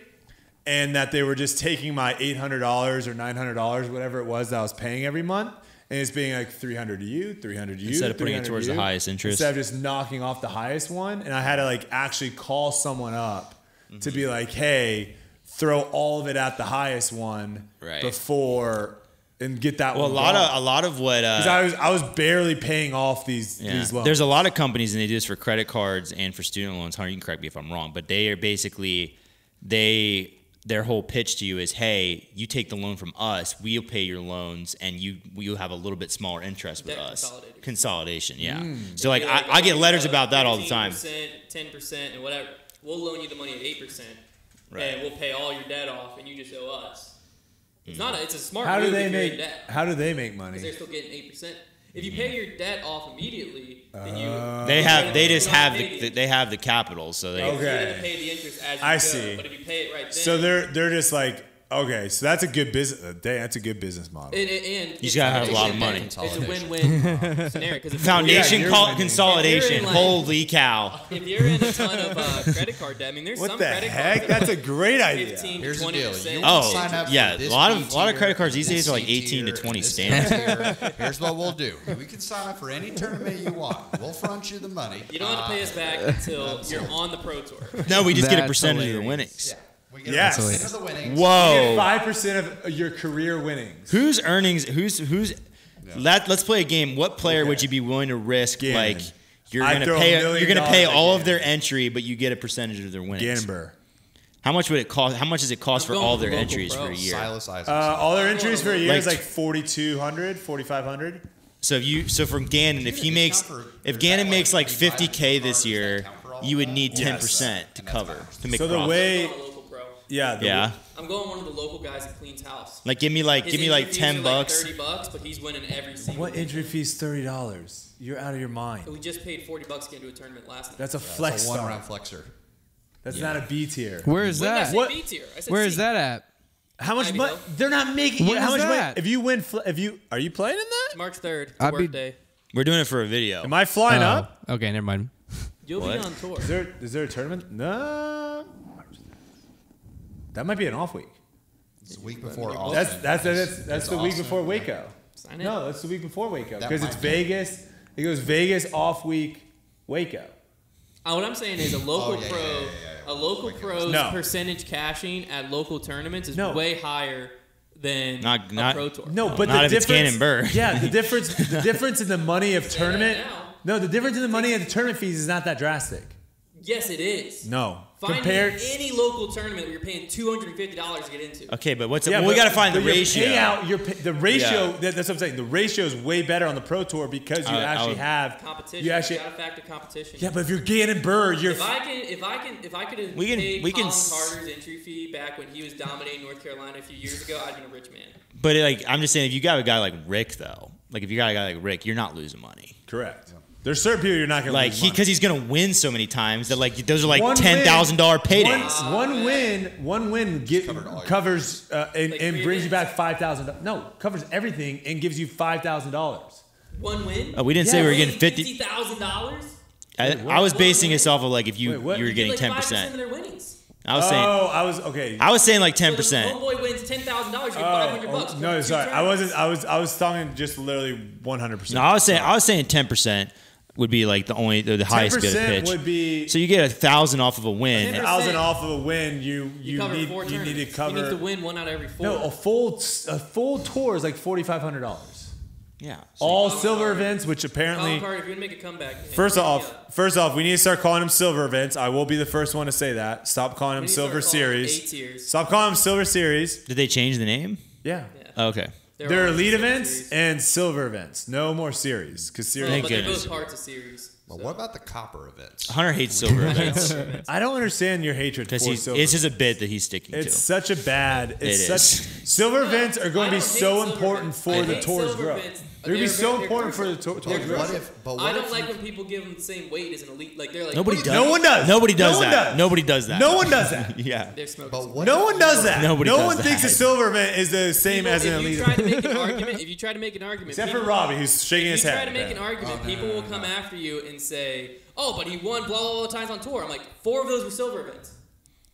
Speaker 4: and that they were just taking my $800 or $900, whatever it was that I was paying every month, and it's being like $300 to you, $300 to you,
Speaker 2: instead of putting it towards the highest interest,
Speaker 4: instead of just knocking off the highest one. And I had to like actually call someone up to be like, hey, throw all of it at the highest one before and get that one.
Speaker 2: Well, a lot of what
Speaker 4: because I was barely paying off these loans.
Speaker 2: There's a lot of companies and they do this for credit cards and for student loans. Hunter, you can correct me if I'm wrong, but they are basically their whole pitch to you is, hey, you take the loan from us, we'll pay your loans, and you'll have a little bit smaller interest with us. Consolidation, yeah. So like I get letters about that all the time.
Speaker 1: 10%, and whatever. We'll loan you the money at 8%, and we'll pay all your debt off, and you just owe us. It's a smart move if you're in debt.
Speaker 4: How do they make money?
Speaker 1: Because they're still getting 8%. If you pay your debt off immediately, then
Speaker 2: they have the capital, so they
Speaker 1: you're gonna pay the interest as you go.
Speaker 4: See.
Speaker 1: But if you pay it right then,
Speaker 4: so they're just like, okay, so that's a good business. That's a good business model.
Speaker 1: And
Speaker 2: you just gotta have a lot of money.
Speaker 1: It's a win-win scenario.
Speaker 2: Foundation consolidation. Holy cow!
Speaker 1: If you're in a ton of credit card debt, I mean, there's
Speaker 4: what
Speaker 1: some
Speaker 4: the
Speaker 1: credit
Speaker 4: heck?
Speaker 1: cards
Speaker 4: That's a great idea.
Speaker 1: 15
Speaker 5: Here's
Speaker 1: to 20%.
Speaker 5: the deal.
Speaker 2: A lot of credit cards these days are like 18 to 20 standard.
Speaker 5: Here's what we'll do. We can sign up for any tournament you want. We'll front you the money.
Speaker 1: You don't have to pay us back until you're on the Pro Tour.
Speaker 2: No, we just get a
Speaker 3: That's
Speaker 2: percentage of the
Speaker 3: hilarious.
Speaker 2: winnings.
Speaker 5: Yeah. We get
Speaker 4: Yes.
Speaker 5: a percent of the winnings.
Speaker 2: Whoa!
Speaker 4: 5% of your career winnings.
Speaker 2: Whose earnings? Who's? Let's play a game. What player would you be willing to risk?
Speaker 4: Gannon.
Speaker 2: Like you're
Speaker 4: I'd
Speaker 2: gonna
Speaker 4: throw
Speaker 2: pay.
Speaker 4: $1 million
Speaker 2: You're gonna pay
Speaker 4: at
Speaker 2: all of
Speaker 4: Gannon.
Speaker 2: their entry, but you get a percentage of their winnings.
Speaker 4: Gannonburr.
Speaker 2: How much would it cost? How much does it cost for
Speaker 1: going
Speaker 2: all
Speaker 1: with
Speaker 2: their
Speaker 1: the local
Speaker 2: entries for a
Speaker 1: pros.
Speaker 2: year?
Speaker 5: Silas Isaacs.
Speaker 4: All their entries for a year is
Speaker 2: Like-
Speaker 4: like 4,200, 4,500.
Speaker 2: So from Gannon, if Gannon makes like 50K this year, you would need 10% to cover to make
Speaker 4: So the
Speaker 2: profit.
Speaker 4: way,
Speaker 1: On a local pro.
Speaker 2: Yeah.
Speaker 1: I'm going one of the local guys that cleans house.
Speaker 2: Like give me like
Speaker 1: His entry fees are
Speaker 2: $10.
Speaker 1: like $30, but he's winning every single.
Speaker 4: What entry fee is $30? You're out of your mind.
Speaker 1: We just paid $40 to get into a tournament last night.
Speaker 4: That's a
Speaker 5: It's
Speaker 4: flex
Speaker 5: a
Speaker 4: star.
Speaker 5: one-round flexer.
Speaker 4: That's not a B tier.
Speaker 3: Where is
Speaker 1: When did I
Speaker 3: that?
Speaker 1: say
Speaker 4: What?
Speaker 1: B tier? I said
Speaker 3: Where
Speaker 1: C.
Speaker 3: is that at?
Speaker 4: How much
Speaker 1: Ivy
Speaker 4: money?
Speaker 1: Hill.
Speaker 4: They're not making.
Speaker 3: When
Speaker 4: how
Speaker 3: is
Speaker 4: much money?
Speaker 3: that?
Speaker 4: If you win, are you playing in that?
Speaker 1: March 3rd. It's
Speaker 3: I'd
Speaker 1: a
Speaker 3: be-
Speaker 1: work day.
Speaker 2: We're doing it for a video.
Speaker 4: Am I flying up?
Speaker 3: Okay, never mind.
Speaker 1: You'll
Speaker 2: What?
Speaker 1: be on tour.
Speaker 4: Is there a tournament? No. That might be an off week.
Speaker 5: It's the week before.
Speaker 4: That's
Speaker 5: Austin.
Speaker 4: that's
Speaker 5: It's
Speaker 4: the week
Speaker 5: Austin.
Speaker 4: before Waco.
Speaker 1: Sign it.
Speaker 4: No, that's the week before Waco
Speaker 5: That
Speaker 4: because it's
Speaker 5: might be.
Speaker 4: Vegas. It goes Vegas off week, Waco.
Speaker 1: What I'm saying is a local
Speaker 5: yeah,
Speaker 1: pro,
Speaker 5: yeah, yeah, yeah.
Speaker 1: a local
Speaker 5: Like
Speaker 1: pro's
Speaker 4: No.
Speaker 1: percentage cashing at local tournaments is
Speaker 4: No.
Speaker 1: way higher than
Speaker 2: Not-
Speaker 1: a pro tour.
Speaker 4: No, but
Speaker 2: Not
Speaker 4: the
Speaker 2: if it's
Speaker 4: difference.
Speaker 2: Gannon Burr.
Speaker 4: Yeah, the difference in the money of tournament.
Speaker 1: now.
Speaker 4: No, the difference in the money of the tournament fees is not that drastic.
Speaker 1: Yes, it is.
Speaker 4: No,
Speaker 1: Find
Speaker 4: compared.
Speaker 1: me any local tournament where you're paying $250 to get into.
Speaker 2: Okay, but what's
Speaker 4: Yeah,
Speaker 2: well, we
Speaker 4: but-
Speaker 2: got to find the
Speaker 4: but your
Speaker 2: ratio.
Speaker 4: Payout, the ratio.
Speaker 2: Yeah.
Speaker 4: That's what I'm saying. The ratio is way better on the pro tour because you actually have
Speaker 1: Competition.
Speaker 4: You actually.
Speaker 1: gotta factor competition.
Speaker 4: Yeah, but if you're Gannon Burr, you're.
Speaker 1: If I could have
Speaker 2: We can-
Speaker 1: paid
Speaker 2: we can
Speaker 1: Colin
Speaker 2: s-
Speaker 1: Carter's entry fee back when he was dominating North Carolina a few years ago, I'd been a rich man.
Speaker 2: But like I'm just saying, if you got a guy like Rick though, like if you got a guy like Rick, you're not losing money.
Speaker 4: Correct. There's certain people you're not going to
Speaker 2: Like
Speaker 4: lose money.
Speaker 2: because he's gonna win so many times that like those are like
Speaker 4: One
Speaker 2: $10,000
Speaker 4: win-
Speaker 2: paydays.
Speaker 4: One win
Speaker 5: covered all your
Speaker 4: covers and
Speaker 1: Like
Speaker 4: brings
Speaker 1: three
Speaker 4: you back $5,000. No, covers everything and gives you $5,000.
Speaker 1: One win.
Speaker 2: We didn't say we were getting 50.
Speaker 1: $50,000.
Speaker 2: I was basing this off of like if you
Speaker 4: Wait, what?
Speaker 2: you were
Speaker 4: You
Speaker 2: getting
Speaker 1: Like 5%
Speaker 2: 10%.
Speaker 1: of their winnings.
Speaker 2: I was saying
Speaker 4: I was okay.
Speaker 2: I was saying like
Speaker 1: So
Speaker 2: 10%.
Speaker 1: the homeboy wins $10,000, you get $500.
Speaker 4: No,
Speaker 1: Two
Speaker 4: sorry. I wasn't.
Speaker 1: tournaments.
Speaker 4: I was talking just literally 100%.
Speaker 2: No, I was saying 10% would be like the highest bid of
Speaker 4: 10%
Speaker 2: pitch.
Speaker 4: would be
Speaker 2: So you get 1,000 off of a win.
Speaker 1: 10%.
Speaker 4: 1,000 off of a win. You
Speaker 1: cover
Speaker 4: need
Speaker 1: four
Speaker 4: you need to
Speaker 1: tournaments.
Speaker 4: cover.
Speaker 1: You need to win one out of every four.
Speaker 4: No, a full tour is like $4,500.
Speaker 2: Yeah.
Speaker 4: All
Speaker 1: Colin
Speaker 4: silver
Speaker 1: Carter.
Speaker 4: events, which apparently.
Speaker 1: Colin Carter, if you're gonna make a comeback.
Speaker 4: First
Speaker 1: hit me
Speaker 4: off,
Speaker 1: up.
Speaker 4: we need to start calling them silver events. I will be the first one to say that. Stop calling them
Speaker 1: We need to
Speaker 4: silver
Speaker 1: start calling them
Speaker 4: series.
Speaker 1: A tiers.
Speaker 4: Stop calling them silver series.
Speaker 2: Did they change the name?
Speaker 4: Yeah.
Speaker 1: Yeah.
Speaker 2: Oh, okay.
Speaker 4: They're
Speaker 1: all
Speaker 4: elite
Speaker 1: silver
Speaker 4: events
Speaker 1: series.
Speaker 4: and silver events. No more series because series.
Speaker 2: Thank
Speaker 1: But they're
Speaker 2: goodness.
Speaker 1: both parts of series.
Speaker 5: But what about the copper events?
Speaker 2: Hunter hates silver events
Speaker 1: Silver events.
Speaker 4: I don't understand your hatred for
Speaker 2: because
Speaker 4: silver.
Speaker 2: it's just a bit that he's sticking
Speaker 4: It's
Speaker 2: to.
Speaker 4: such a bad. It's
Speaker 2: It
Speaker 4: such
Speaker 2: is.
Speaker 4: silver events are going
Speaker 1: I
Speaker 4: to be
Speaker 1: don't hate
Speaker 4: so
Speaker 1: silver
Speaker 4: important
Speaker 1: events.
Speaker 4: for
Speaker 1: I
Speaker 4: the
Speaker 1: hate
Speaker 4: tour's
Speaker 1: silver
Speaker 4: growth.
Speaker 1: events.
Speaker 4: They're going to be so
Speaker 1: They're
Speaker 4: important for the
Speaker 1: crucial.
Speaker 4: tour's
Speaker 1: They're
Speaker 4: growth.
Speaker 1: crucial.
Speaker 5: What
Speaker 1: I
Speaker 5: if
Speaker 1: don't like when people give them the same weight as an elite. Like they're like
Speaker 2: Nobody
Speaker 1: what
Speaker 2: does.
Speaker 1: are you
Speaker 4: No one does.
Speaker 2: Nobody does
Speaker 4: No one
Speaker 2: that.
Speaker 4: does.
Speaker 2: Nobody does that.
Speaker 4: No one does that.
Speaker 2: Yeah.
Speaker 1: They're smoking.
Speaker 5: But what
Speaker 4: No
Speaker 5: if
Speaker 4: one
Speaker 5: you
Speaker 4: does
Speaker 5: were-
Speaker 4: that.
Speaker 2: Nobody
Speaker 4: no
Speaker 2: does
Speaker 4: one
Speaker 2: that.
Speaker 4: thinks a silver event is the same as an
Speaker 1: If
Speaker 4: elite
Speaker 1: you try
Speaker 4: event.
Speaker 1: to make an argument, if you try to make an argument,
Speaker 4: Except for
Speaker 1: people-
Speaker 4: Robbie, who's shaking
Speaker 1: If
Speaker 4: his
Speaker 1: you
Speaker 4: head.
Speaker 1: try to make an
Speaker 4: Yeah.
Speaker 1: argument,
Speaker 5: Oh, no,
Speaker 1: people
Speaker 5: no,
Speaker 1: will
Speaker 5: no,
Speaker 1: come
Speaker 5: no.
Speaker 1: after you and say, "Oh, but he won blah times on tour." I'm like, 4 of those were silver events.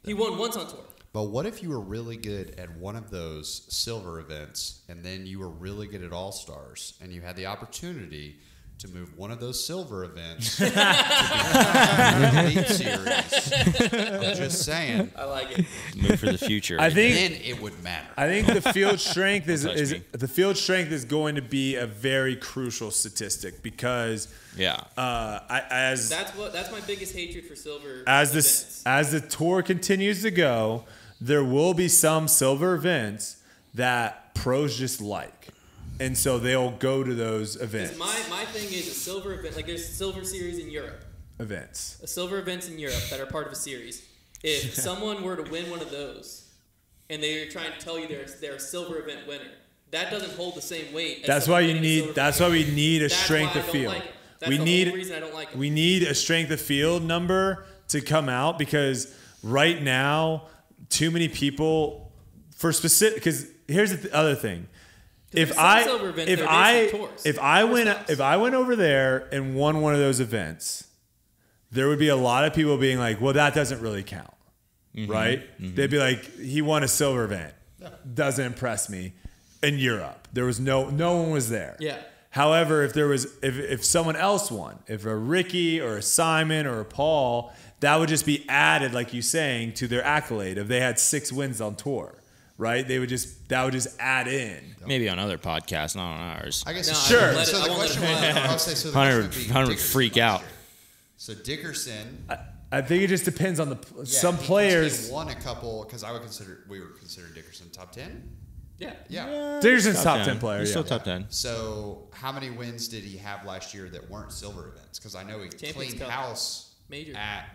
Speaker 1: He won once on tour.
Speaker 5: But what if you were really good at one of those silver events and then you were really good at All Stars and you had the opportunity to move one of those silver events to the Elite Series? I'm just saying.
Speaker 1: I like it.
Speaker 2: Move for the future.
Speaker 4: I think
Speaker 5: Then it would matter.
Speaker 4: I think the field strength
Speaker 2: Don't touch me.
Speaker 4: the field strength is going to be a very crucial statistic because
Speaker 2: yeah.
Speaker 4: as
Speaker 1: That's my biggest hatred for silver.
Speaker 4: this
Speaker 1: events.
Speaker 4: as the tour continues to go, there will be some silver events that pros just like. And so they'll go to those
Speaker 1: 'Cause
Speaker 4: events.
Speaker 1: my thing is a silver event. Like there's silver series in Europe.
Speaker 4: Events.
Speaker 1: A silver events in Europe that are part of a series. If someone were to win one of those, and they're trying to tell you they're a silver event winner, that doesn't hold the same weight. As
Speaker 4: That's
Speaker 1: someone
Speaker 4: why you
Speaker 1: winning a
Speaker 4: need.
Speaker 1: silver
Speaker 4: That's
Speaker 1: event.
Speaker 4: why we need a
Speaker 1: That's
Speaker 4: strength
Speaker 1: why I
Speaker 4: of
Speaker 1: don't
Speaker 4: field.
Speaker 1: like 'em. That's
Speaker 4: We
Speaker 1: the
Speaker 4: need.
Speaker 1: whole reason I don't like 'em.
Speaker 4: We need a strength of field number to come out because right now, too many people for specific. Because here's the other thing.
Speaker 1: there's
Speaker 4: If
Speaker 1: some
Speaker 4: I
Speaker 1: silver events
Speaker 4: if
Speaker 1: that are
Speaker 4: I
Speaker 1: based on tours.
Speaker 4: if I
Speaker 1: Tour
Speaker 4: went
Speaker 1: stops.
Speaker 4: if I went over there and won one of those events, there would be a lot of people being like, "Well, that doesn't really count." Right? They'd be like, "He won a silver event. Doesn't impress me." In Europe, there was no one was there.
Speaker 1: Yeah.
Speaker 4: However, if someone else won, if a Ricky or a Simon or a Paul, that would just be added, like you saying, to their accolade. If they had 6 wins on tour, right? That would just add in.
Speaker 2: Maybe on other podcasts, not on ours.
Speaker 5: I guess
Speaker 1: No,
Speaker 5: it's
Speaker 1: I won't
Speaker 4: Sure.
Speaker 1: let it-
Speaker 5: So
Speaker 1: I
Speaker 5: the
Speaker 1: won't let it
Speaker 5: question
Speaker 1: fly.
Speaker 5: was, I'll say, so the
Speaker 2: Hunter
Speaker 5: question would be
Speaker 2: would
Speaker 5: Dickerson
Speaker 2: freak
Speaker 5: last
Speaker 2: out.
Speaker 5: year. So Dickerson,
Speaker 4: I think it just depends on some
Speaker 5: he
Speaker 4: players.
Speaker 5: won a couple because we were considered Dickerson top 10.
Speaker 1: Yeah.
Speaker 5: Yeah.
Speaker 4: Dickerson's top 10 player.
Speaker 2: He's
Speaker 4: Yeah.
Speaker 2: still top 10.
Speaker 5: So how many wins did he have last year that weren't silver events? Because I know he
Speaker 1: Champions
Speaker 5: cleaned
Speaker 1: Cup.
Speaker 5: house
Speaker 1: Major.
Speaker 5: at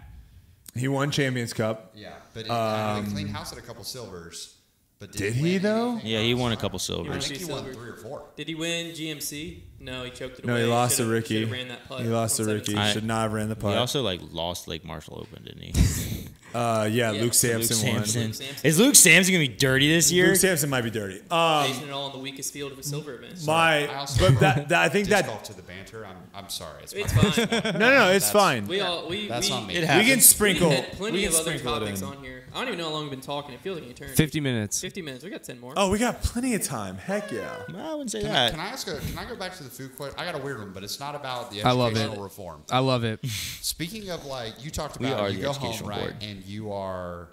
Speaker 4: He won Champions Cup.
Speaker 5: Yeah, but he cleaned house at a couple silvers. But
Speaker 4: Did he, though?
Speaker 2: Yeah, he won a couple
Speaker 5: I
Speaker 2: silvers.
Speaker 5: think he won 3 or 4.
Speaker 1: Did he win GMC? No, he choked it
Speaker 4: No,
Speaker 1: away.
Speaker 4: he lost to
Speaker 1: Should've-
Speaker 4: Ricky.
Speaker 1: should've ran that putt
Speaker 4: He lost to
Speaker 1: on
Speaker 4: Ricky.
Speaker 1: 17.
Speaker 4: Should not have ran the
Speaker 2: He
Speaker 4: putt.
Speaker 2: also lost Lake Marshall Open, didn't he?
Speaker 4: Luke Sampson won.
Speaker 1: Sampson.
Speaker 2: Is Luke Sampson gonna be dirty this year?
Speaker 4: Luke Sampson might be dirty.
Speaker 1: Basing it all on the weakest field of a silver event.
Speaker 4: I think
Speaker 5: Disc
Speaker 4: that
Speaker 5: golf to the banter. I'm sorry. It's
Speaker 1: It's
Speaker 5: my
Speaker 1: fine.
Speaker 4: no, it's fine.
Speaker 5: That's on me.
Speaker 2: It
Speaker 4: We
Speaker 2: happens.
Speaker 4: can sprinkle.
Speaker 1: We had plenty
Speaker 4: we
Speaker 1: of
Speaker 4: can
Speaker 1: other
Speaker 4: sprinkle it
Speaker 1: topics
Speaker 4: in.
Speaker 1: on here. I don't even know how long we've been talking. It feels like an eternity.
Speaker 3: 50 minutes.
Speaker 1: 50 minutes. We got 10 more.
Speaker 4: Oh, we got plenty of time. Heck yeah.
Speaker 2: I wouldn't say
Speaker 5: Can
Speaker 2: that.
Speaker 5: I go back to the food question? I got a weird one, but it's not about the
Speaker 3: I love
Speaker 5: educational
Speaker 3: it.
Speaker 5: reform.
Speaker 3: I love it.
Speaker 5: Speaking of you talked
Speaker 2: We
Speaker 5: about
Speaker 2: are
Speaker 5: you
Speaker 2: the
Speaker 5: go home
Speaker 2: educational
Speaker 5: right,
Speaker 2: board.
Speaker 5: and you are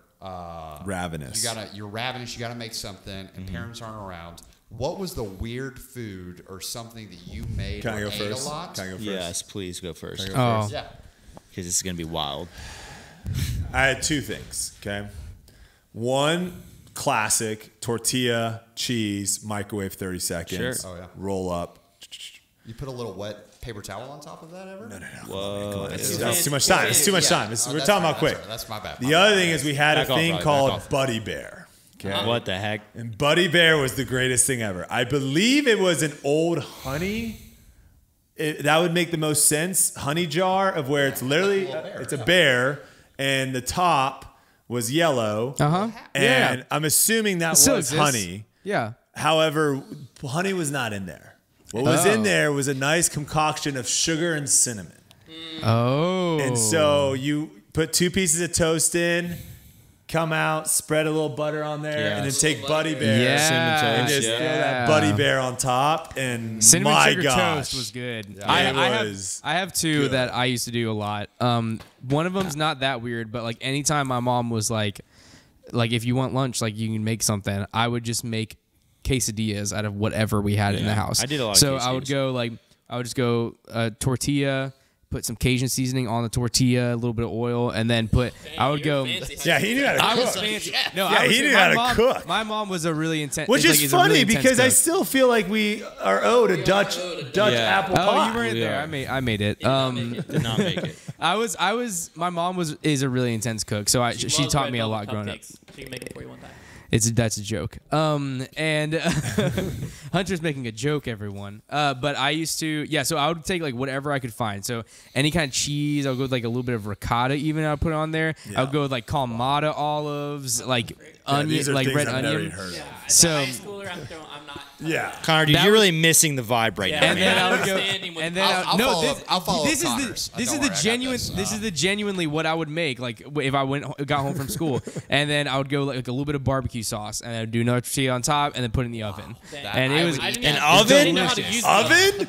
Speaker 4: Ravenous.
Speaker 5: You're ravenous. You gotta make something, and parents aren't around. What was the weird food or something that you made
Speaker 4: Can I
Speaker 5: or
Speaker 4: go
Speaker 5: ate
Speaker 4: first?
Speaker 5: a lot?
Speaker 4: Can I go first?
Speaker 2: Yes, please go first.
Speaker 4: Can I go first?
Speaker 3: Oh,
Speaker 5: Yeah.
Speaker 2: Because this is gonna be wild.
Speaker 4: I had 2 things. Okay. One, classic tortilla, cheese, microwave 30 seconds.
Speaker 2: Sure.
Speaker 5: Oh, yeah.
Speaker 4: Roll up.
Speaker 5: You put a little wet paper towel on top of that ever? No.
Speaker 2: Whoa.
Speaker 4: That's too much time. It's too much time. We're talking about quick.
Speaker 5: That's my bad.
Speaker 4: The other thing is we had a
Speaker 2: Back off,
Speaker 4: thing
Speaker 2: Robbie,
Speaker 4: called
Speaker 2: back off.
Speaker 4: Buddy Bear. Okay.
Speaker 2: What the heck?
Speaker 4: And Buddy Bear was the greatest thing ever. I believe it was an old honey. That would make the most sense. Honey jar of where it's literally
Speaker 5: like a little bear,
Speaker 4: it's a bear and the top was yellow.
Speaker 3: uh-huh.
Speaker 4: And I'm assuming that
Speaker 3: Still
Speaker 4: was
Speaker 3: exists.
Speaker 4: honey.
Speaker 3: Yeah.
Speaker 4: However, honey was not in there. What was in there was a nice concoction of sugar and cinnamon.
Speaker 3: Oh.
Speaker 4: And so you put 2 pieces of toast in, come out, spread a little butter on there,
Speaker 2: Yeah.
Speaker 4: and then take Buddy Bear
Speaker 2: Cinnamon
Speaker 4: and
Speaker 2: toast,
Speaker 4: just
Speaker 2: yeah.
Speaker 4: throw that Buddy Bear on top. And
Speaker 3: Cinnamon
Speaker 4: my
Speaker 3: sugar
Speaker 4: gosh,
Speaker 3: toast was good.
Speaker 4: It
Speaker 3: I
Speaker 4: was
Speaker 3: have 2
Speaker 4: good.
Speaker 3: that I used to do a lot. One of them's not that weird, but like anytime my mom was like if you want lunch, like you can make something, I would just make quesadillas out of whatever we had in the house.
Speaker 2: I did a lot of
Speaker 3: So I would
Speaker 2: quesadillas.
Speaker 3: just go tortilla, put some Cajun seasoning on the tortilla, a little bit of oil, and then I would go.
Speaker 4: Yeah, he knew how to
Speaker 3: I
Speaker 4: cook.
Speaker 3: was fancy. No,
Speaker 4: Yeah,
Speaker 3: I was,
Speaker 4: he knew
Speaker 3: my
Speaker 4: how to
Speaker 3: mom,
Speaker 4: cook.
Speaker 3: My mom was a really intense.
Speaker 4: Which
Speaker 3: like,
Speaker 4: is
Speaker 3: a really
Speaker 4: funny
Speaker 3: intense
Speaker 4: because I
Speaker 3: cook.
Speaker 4: still feel like we are owed a Dutch
Speaker 2: Yeah.
Speaker 4: apple
Speaker 3: Oh,
Speaker 4: pie.
Speaker 3: you weren't
Speaker 2: We
Speaker 3: there.
Speaker 2: are.
Speaker 3: I made it.
Speaker 2: Did not make it.
Speaker 3: I was. My mom is a really intense cook, so she
Speaker 1: loves
Speaker 3: taught
Speaker 1: red
Speaker 3: me a
Speaker 1: velvet
Speaker 3: lot growing up.
Speaker 1: cupcakes. She can make them for you one time.
Speaker 3: That's a joke. And Hunter's making a joke, everyone. But I used to, yeah. So I would take like whatever I could find. So any kind of cheese, I would go with like a little bit of ricotta. Even I would put on there. I would go with like Kalamata olives, like onion,
Speaker 4: these are
Speaker 3: like
Speaker 4: things
Speaker 3: red
Speaker 4: I've never
Speaker 3: onion.
Speaker 4: heard of.
Speaker 1: As
Speaker 3: So-
Speaker 1: a high schooler, I'm not.
Speaker 4: Yeah.
Speaker 2: Connor, dude,
Speaker 3: That
Speaker 2: you're
Speaker 3: was-
Speaker 2: really missing the vibe right
Speaker 1: Yeah,
Speaker 2: now.
Speaker 3: And
Speaker 2: man.
Speaker 3: then I would go.
Speaker 1: Understanding what-
Speaker 3: And then
Speaker 5: I'll follow
Speaker 3: this
Speaker 5: Connor's.
Speaker 3: is
Speaker 5: Don't
Speaker 3: the
Speaker 5: worry, I got
Speaker 3: genuine.
Speaker 5: this.
Speaker 3: This is the genuinely what I would make. Like if I got home from school, and then I would go like a little bit of barbecue sauce, and I would do another tortilla on top, and then put it in the oven.
Speaker 1: Dang.
Speaker 3: And it
Speaker 5: I
Speaker 3: was
Speaker 5: would eat
Speaker 1: I
Speaker 5: that.
Speaker 1: didn't
Speaker 2: An
Speaker 1: know-
Speaker 2: oven?
Speaker 1: I didn't know how to use
Speaker 4: Oven?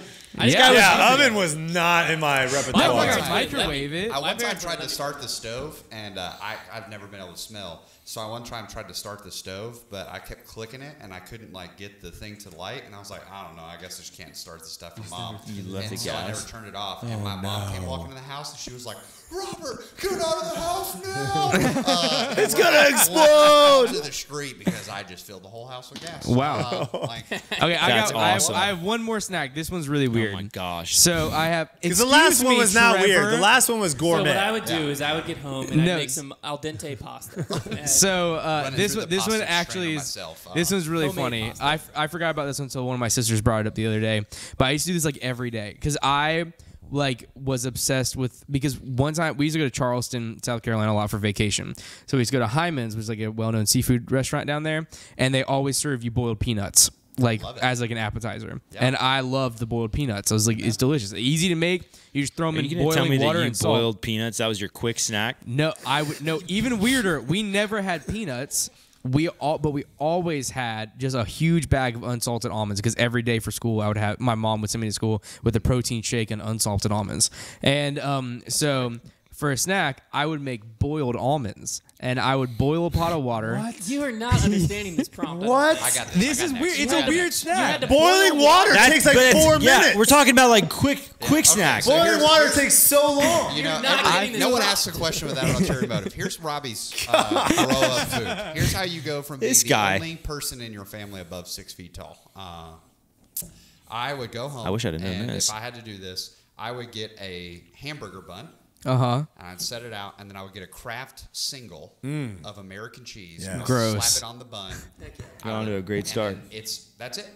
Speaker 3: yeah.
Speaker 4: Oven was not in my repertoire.
Speaker 3: No,
Speaker 1: My
Speaker 3: I
Speaker 1: parents
Speaker 3: microwave it.
Speaker 5: I one time
Speaker 1: parents
Speaker 5: tried
Speaker 1: would
Speaker 5: to start the stove, and I've never been able to smell. So I one time tried to start the stove, but I kept clicking it, and I couldn't like get the thing to light. And I was like, I don't know. I guess I just can't start the stuff from mom.
Speaker 2: You left
Speaker 5: and
Speaker 2: the
Speaker 5: so I
Speaker 2: gas.
Speaker 5: never turned it off. And my mom came walking in the house, and she was like, Robert, get out of the house now!
Speaker 4: It's gonna
Speaker 5: Out
Speaker 4: explode.
Speaker 5: to the street because I just filled the whole house with gas.
Speaker 3: Wow.
Speaker 5: Like,
Speaker 3: Okay,
Speaker 2: That's awesome.
Speaker 3: I have one more snack. This one's really weird.
Speaker 2: Oh my gosh.
Speaker 3: So I have.
Speaker 4: Because the last one was not weird.
Speaker 3: Trevor.
Speaker 4: The last one was
Speaker 1: So
Speaker 4: gourmet.
Speaker 1: what I would do is I would get home and
Speaker 3: No.
Speaker 1: I'd make some al dente pasta. And
Speaker 3: So
Speaker 5: running
Speaker 3: this
Speaker 5: through
Speaker 3: one,
Speaker 5: the
Speaker 3: this one
Speaker 5: pasta
Speaker 3: actually
Speaker 5: strain on
Speaker 3: is
Speaker 5: myself.
Speaker 3: this one's really
Speaker 1: Homemade
Speaker 3: funny. I forgot about this until one of my sisters brought it up the other day. But I used to do this like every day because I like was obsessed with because one time we used to go to Charleston, South Carolina a lot for vacation. So we used to go to Hyman's, which is like a well-known seafood restaurant down there, and they always serve you boiled peanuts. Like
Speaker 5: Love it.
Speaker 3: as like an appetizer,
Speaker 5: Yeah.
Speaker 3: and I love the boiled peanuts. I was like, it's delicious, easy to make. You just throw them
Speaker 2: Are
Speaker 3: in
Speaker 2: you gonna tell me
Speaker 3: boiling water
Speaker 2: that you
Speaker 3: and salt.
Speaker 2: boiled peanuts? That was your quick snack?
Speaker 3: No, I would no. Even weirder, we never had peanuts. But we always had just a huge bag of unsalted almonds because every day for school I would have my mom would send me to school with a protein shake and unsalted almonds, and so for a snack I would make boiled almonds and I would boil a pot of water.
Speaker 1: you are not understanding this prompt.
Speaker 4: What?
Speaker 5: I got this.
Speaker 3: This
Speaker 5: I got
Speaker 3: is
Speaker 5: next.
Speaker 3: weird. It's
Speaker 5: I
Speaker 3: a
Speaker 5: got
Speaker 3: weird
Speaker 5: next.
Speaker 3: snack.
Speaker 4: Boiling water takes like
Speaker 2: But it's-
Speaker 4: 4
Speaker 2: yeah,
Speaker 4: minutes.
Speaker 2: we're talking about like quick snacks.
Speaker 5: So
Speaker 4: Boiling
Speaker 5: here's-
Speaker 4: water
Speaker 5: here's-
Speaker 4: takes so long.
Speaker 5: You know,
Speaker 1: not getting this
Speaker 5: no one
Speaker 1: wrong.
Speaker 5: asks a question without an ulterior motive. Here's Robbie's grow-up food. Here's how you go from being
Speaker 2: This
Speaker 5: the
Speaker 2: guy.
Speaker 5: only person in your family above 6 feet tall. I would go home.
Speaker 2: I wish I'd have known
Speaker 5: and
Speaker 2: this.
Speaker 5: if I had to do this, I would get a hamburger bun,
Speaker 3: Uh-huh.
Speaker 5: And I'd set it out, and then I would get a Kraft single of American cheese.
Speaker 4: Yeah.
Speaker 3: Gross.
Speaker 5: Slap it on the bun.
Speaker 2: Got onto a great start.
Speaker 5: That's it.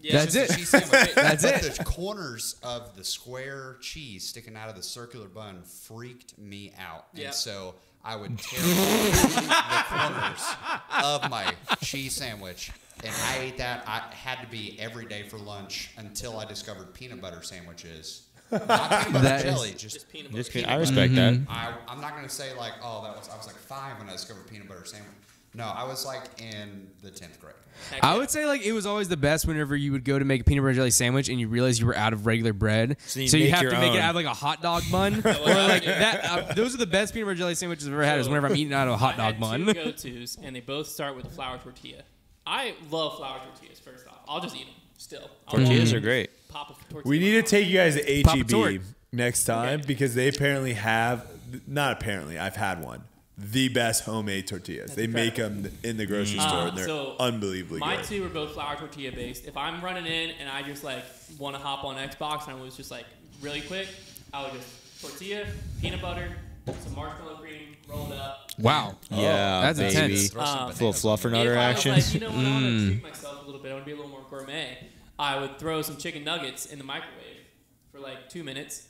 Speaker 1: Yeah,
Speaker 3: That's
Speaker 5: It's
Speaker 3: it.
Speaker 5: a cheese sandwich.
Speaker 3: That's
Speaker 5: But
Speaker 3: it.
Speaker 5: The corners of the square cheese sticking out of the circular bun freaked me out.
Speaker 1: Yeah.
Speaker 5: And so I would tear the corners of my cheese sandwich. And I ate that. I had to be every day for lunch until I discovered peanut butter sandwiches. Not peanut butter
Speaker 3: That
Speaker 5: jelly,
Speaker 3: is-
Speaker 5: just
Speaker 1: peanut butter.
Speaker 2: I respect that.
Speaker 5: I'm not going to say like, oh, I was like 5 when I discovered peanut butter sandwich. No, I was like in the 10th grade.
Speaker 1: Heck
Speaker 3: I
Speaker 1: yeah.
Speaker 3: would say like it was always the best whenever you would go to make a peanut butter jelly sandwich and you realize you were out of regular bread,
Speaker 2: So you
Speaker 3: so you
Speaker 2: make
Speaker 3: have
Speaker 2: your
Speaker 3: to make it
Speaker 2: own.
Speaker 3: out of like a hot dog bun or like that. Those are the best peanut butter jelly sandwiches I've ever had. Is whenever I'm eating out of a hot dog
Speaker 1: I
Speaker 3: bun.
Speaker 1: had two go-tos, and they both start with a flour tortilla. I love flour tortillas. First off, I'll just eat them. Still,
Speaker 2: Tortillas are great.
Speaker 1: Pop a tortilla.
Speaker 4: We need to take you guys to
Speaker 3: Papa
Speaker 4: HEB
Speaker 3: Tort.
Speaker 4: next time because they apparently have, not apparently, I've had one, the best homemade tortillas. They make them in the grocery store and they're
Speaker 1: so
Speaker 4: unbelievably
Speaker 1: My
Speaker 4: good.
Speaker 1: two are both flour tortilla based. If I'm running in and I just like want to hop on Xbox and I was just like really quick, I would just tortilla, peanut butter, some marshmallow cream, roll it up.
Speaker 3: Wow.
Speaker 2: Yeah,
Speaker 3: That's
Speaker 2: baby.
Speaker 3: intense.
Speaker 5: Throw some
Speaker 2: Full
Speaker 5: potatoes on
Speaker 2: fluffernutter
Speaker 1: If I was
Speaker 2: action.
Speaker 1: like, you know what, I want to treat myself a little bit. I want to be a little more gourmet. I would throw some chicken nuggets in the microwave for like 2 minutes.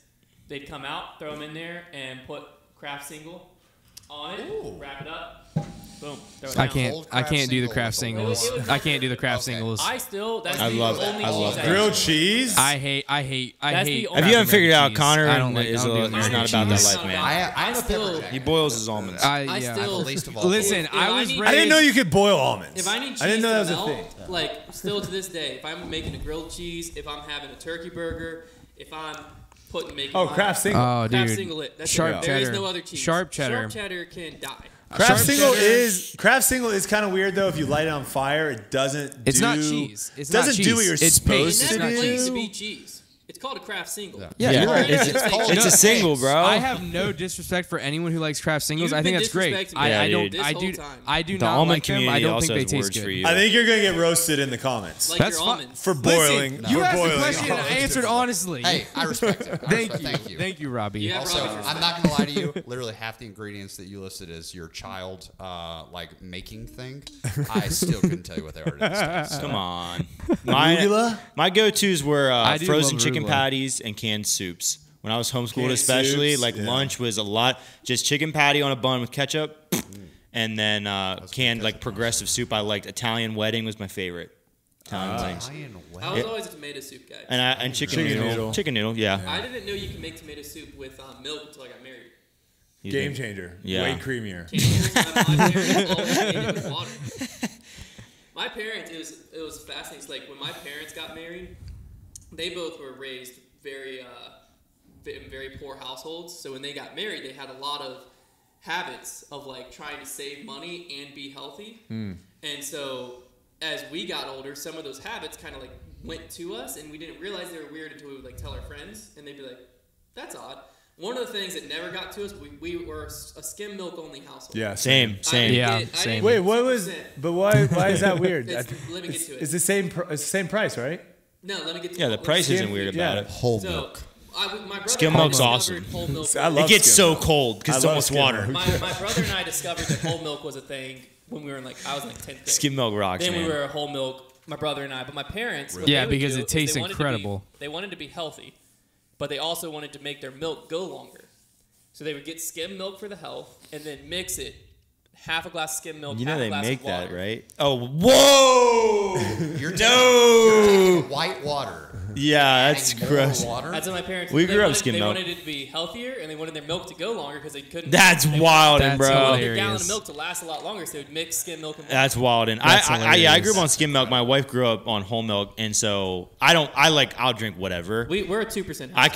Speaker 1: They'd come out, throw them in there, and put Kraft single on it. Wrap it up. Boom. Throw it
Speaker 3: I
Speaker 1: down.
Speaker 3: can't.
Speaker 5: Old
Speaker 3: I
Speaker 5: Kraft
Speaker 3: can't do the
Speaker 5: single
Speaker 3: Kraft
Speaker 5: with a
Speaker 1: little-
Speaker 3: singles. I can't do the Kraft
Speaker 5: Okay.
Speaker 3: singles.
Speaker 1: I still. That's
Speaker 2: I
Speaker 1: the
Speaker 2: love
Speaker 1: only
Speaker 2: that. I love
Speaker 1: cheese
Speaker 2: that.
Speaker 4: Grilled cheese?
Speaker 3: I hate.
Speaker 1: That's
Speaker 3: hate.
Speaker 1: the
Speaker 2: If
Speaker 1: only-
Speaker 2: you haven't figured it out, Connor
Speaker 3: I don't like.
Speaker 2: is
Speaker 3: I don't do
Speaker 2: he's
Speaker 3: the
Speaker 2: not
Speaker 3: Kraft
Speaker 2: about that
Speaker 3: cheese.
Speaker 2: life, man.
Speaker 5: I'm a
Speaker 1: still-
Speaker 5: pepper jack.
Speaker 2: He boils his almonds.
Speaker 1: I
Speaker 3: yeah.
Speaker 1: still.
Speaker 5: Least of all.
Speaker 3: Listen,
Speaker 1: If
Speaker 3: I
Speaker 1: I
Speaker 3: was
Speaker 1: need-
Speaker 3: raised.
Speaker 4: I didn't know you could boil almonds.
Speaker 1: If I need cheese
Speaker 4: I didn't know
Speaker 1: to
Speaker 4: that was a
Speaker 1: melt,
Speaker 4: thing.
Speaker 1: like still to this day, if I'm making a grilled cheese, if I'm having a turkey burger, if I'm making
Speaker 4: Oh,
Speaker 1: my-
Speaker 4: Kraft single.
Speaker 3: Oh,
Speaker 1: Kraft
Speaker 3: dude.
Speaker 1: single it. That's
Speaker 3: Sharp
Speaker 1: it. There is
Speaker 3: cheddar.
Speaker 1: no other cheese.
Speaker 3: Sharp cheddar.
Speaker 1: Sharp cheddar can die.
Speaker 4: Kraft single
Speaker 3: cheddar.
Speaker 4: is kind of weird though. If you light it on fire, it doesn't.
Speaker 3: It's
Speaker 4: do,
Speaker 3: not cheese. It's
Speaker 4: doesn't
Speaker 3: not
Speaker 4: do what
Speaker 3: cheese.
Speaker 4: you're
Speaker 3: It's
Speaker 4: supposed
Speaker 3: paste.
Speaker 1: It
Speaker 3: It's
Speaker 4: to
Speaker 1: never
Speaker 3: not
Speaker 4: do.
Speaker 1: claims
Speaker 3: cheese.
Speaker 1: to be cheese. It's called a Kraft single.
Speaker 3: Yeah,
Speaker 2: Yeah.
Speaker 3: you're right.
Speaker 2: It's a single, bro.
Speaker 3: I have no disrespect for anyone who likes Kraft singles.
Speaker 1: You've
Speaker 3: I think
Speaker 1: been
Speaker 3: that's great.
Speaker 1: disrespecting me
Speaker 2: Yeah,
Speaker 3: I don't.
Speaker 2: dude.
Speaker 3: I
Speaker 1: This
Speaker 3: do.
Speaker 1: whole time.
Speaker 3: I do
Speaker 2: The
Speaker 3: not
Speaker 2: almond
Speaker 3: like them.
Speaker 2: community
Speaker 3: I don't
Speaker 2: also
Speaker 3: think
Speaker 2: has
Speaker 3: they taste
Speaker 2: words
Speaker 3: good.
Speaker 2: for you.
Speaker 4: I think you're gonna get roasted in the comments
Speaker 1: Like
Speaker 3: That's
Speaker 1: your
Speaker 3: fine.
Speaker 1: almonds.
Speaker 4: for boiling.
Speaker 3: Listen, you
Speaker 4: for
Speaker 3: asked the
Speaker 4: boiling
Speaker 3: question. I
Speaker 4: almonds.
Speaker 3: answered honestly.
Speaker 5: Hey, I respect it. Thank you.
Speaker 3: Thank you, Robbie.
Speaker 1: Yeah.
Speaker 5: Also,
Speaker 1: Robbie.
Speaker 5: I'm not gonna lie to you. Literally half the ingredients that you listed as your child like making thing, I still couldn't tell you what they are to this day. So.
Speaker 2: Come on.
Speaker 4: Arugula?
Speaker 2: My go-tos were
Speaker 3: I do
Speaker 2: frozen
Speaker 3: love
Speaker 2: chicken
Speaker 3: arugula.
Speaker 2: patties and canned soups. When I was homeschooled,
Speaker 4: Canned
Speaker 2: especially,
Speaker 4: soups,
Speaker 2: like
Speaker 4: yeah.
Speaker 2: lunch was a lot. Just chicken patty on a bun with ketchup, and then canned like progressive soup. I liked Italian wedding was my favorite. Italian wings.
Speaker 5: Italian
Speaker 1: I was
Speaker 5: wedding.
Speaker 1: always a tomato soup guy.
Speaker 2: And chicken
Speaker 4: Chicken
Speaker 2: noodle.
Speaker 4: noodle.
Speaker 2: Chicken noodle, yeah.
Speaker 1: I didn't know you can make tomato soup with milk until I got married.
Speaker 2: You
Speaker 4: Game
Speaker 2: think-
Speaker 4: changer.
Speaker 2: Yeah.
Speaker 4: Way creamier.
Speaker 1: My parents always made it with water. My parents, it was fascinating. It's like when my parents got married, they both were raised very in very poor households. So when they got married, they had a lot of habits of like trying to save money and be healthy. And so as we got older, some of those habits kind of like went to us, and we didn't realize they were weird until we would like tell our friends, and they'd be like, "That's odd." One of the things that never got to us, we were a skim milk only household.
Speaker 4: Yeah.
Speaker 2: Same.
Speaker 3: Yeah,
Speaker 1: I
Speaker 3: same.
Speaker 1: didn't
Speaker 4: Wait,
Speaker 1: get
Speaker 4: what was?
Speaker 1: 2%.
Speaker 4: But why is that weird?
Speaker 1: Let me get to it.
Speaker 4: It's the same. It's the same price, right?
Speaker 1: No, let me get to
Speaker 2: Yeah,
Speaker 1: it.
Speaker 2: the
Speaker 1: Let's
Speaker 2: price
Speaker 1: see.
Speaker 2: isn't weird about
Speaker 4: Yeah.
Speaker 2: it.
Speaker 5: Whole
Speaker 1: So,
Speaker 5: milk.
Speaker 1: my brother
Speaker 2: Skim
Speaker 1: and I
Speaker 2: milk's
Speaker 1: discovered
Speaker 2: awesome.
Speaker 1: Whole milk.
Speaker 4: I love
Speaker 2: It gets
Speaker 4: skim
Speaker 2: so
Speaker 4: milk.
Speaker 2: cold because it's
Speaker 4: I love
Speaker 2: almost
Speaker 4: skim
Speaker 2: water.
Speaker 4: milk.
Speaker 1: My brother and I discovered that whole milk was a thing when we were in I was in 10th grade.
Speaker 2: Skim milk rocks,
Speaker 1: Then
Speaker 2: man.
Speaker 1: we were whole milk, my brother and I. But my parents, what
Speaker 3: Yeah,
Speaker 1: they would
Speaker 3: because
Speaker 1: do
Speaker 3: it
Speaker 1: is they
Speaker 3: tastes
Speaker 1: wanted to be-
Speaker 3: incredible.
Speaker 1: they wanted to be healthy, but they also wanted to make their milk go longer. So they would get skim milk for the health, and then mix it, half a glass of skim milk.
Speaker 2: You know
Speaker 1: half a
Speaker 2: they
Speaker 1: glass
Speaker 2: make
Speaker 1: of
Speaker 2: that,
Speaker 1: water.
Speaker 2: right? Oh, whoa!
Speaker 5: You're
Speaker 2: No!
Speaker 5: taking white water.
Speaker 2: Yeah, that's
Speaker 5: adding more
Speaker 2: gross.
Speaker 5: water.
Speaker 1: That's what my parents.
Speaker 2: We
Speaker 1: they
Speaker 2: grew up
Speaker 1: wanted-
Speaker 2: skim milk.
Speaker 1: They wanted it to be healthier, and they wanted their milk to go longer because they couldn't.
Speaker 2: That's
Speaker 1: they
Speaker 2: wild,
Speaker 3: That's
Speaker 2: bro.
Speaker 1: wanted their
Speaker 3: hilarious.
Speaker 1: gallon of milk to last a lot longer, so they would mix skim milk and water.
Speaker 2: That's wild. And
Speaker 3: That's
Speaker 2: I
Speaker 3: hilarious.
Speaker 2: grew up on skim milk. My wife grew up on whole milk, and so I'll drink whatever.
Speaker 1: We're a 2%.
Speaker 2: I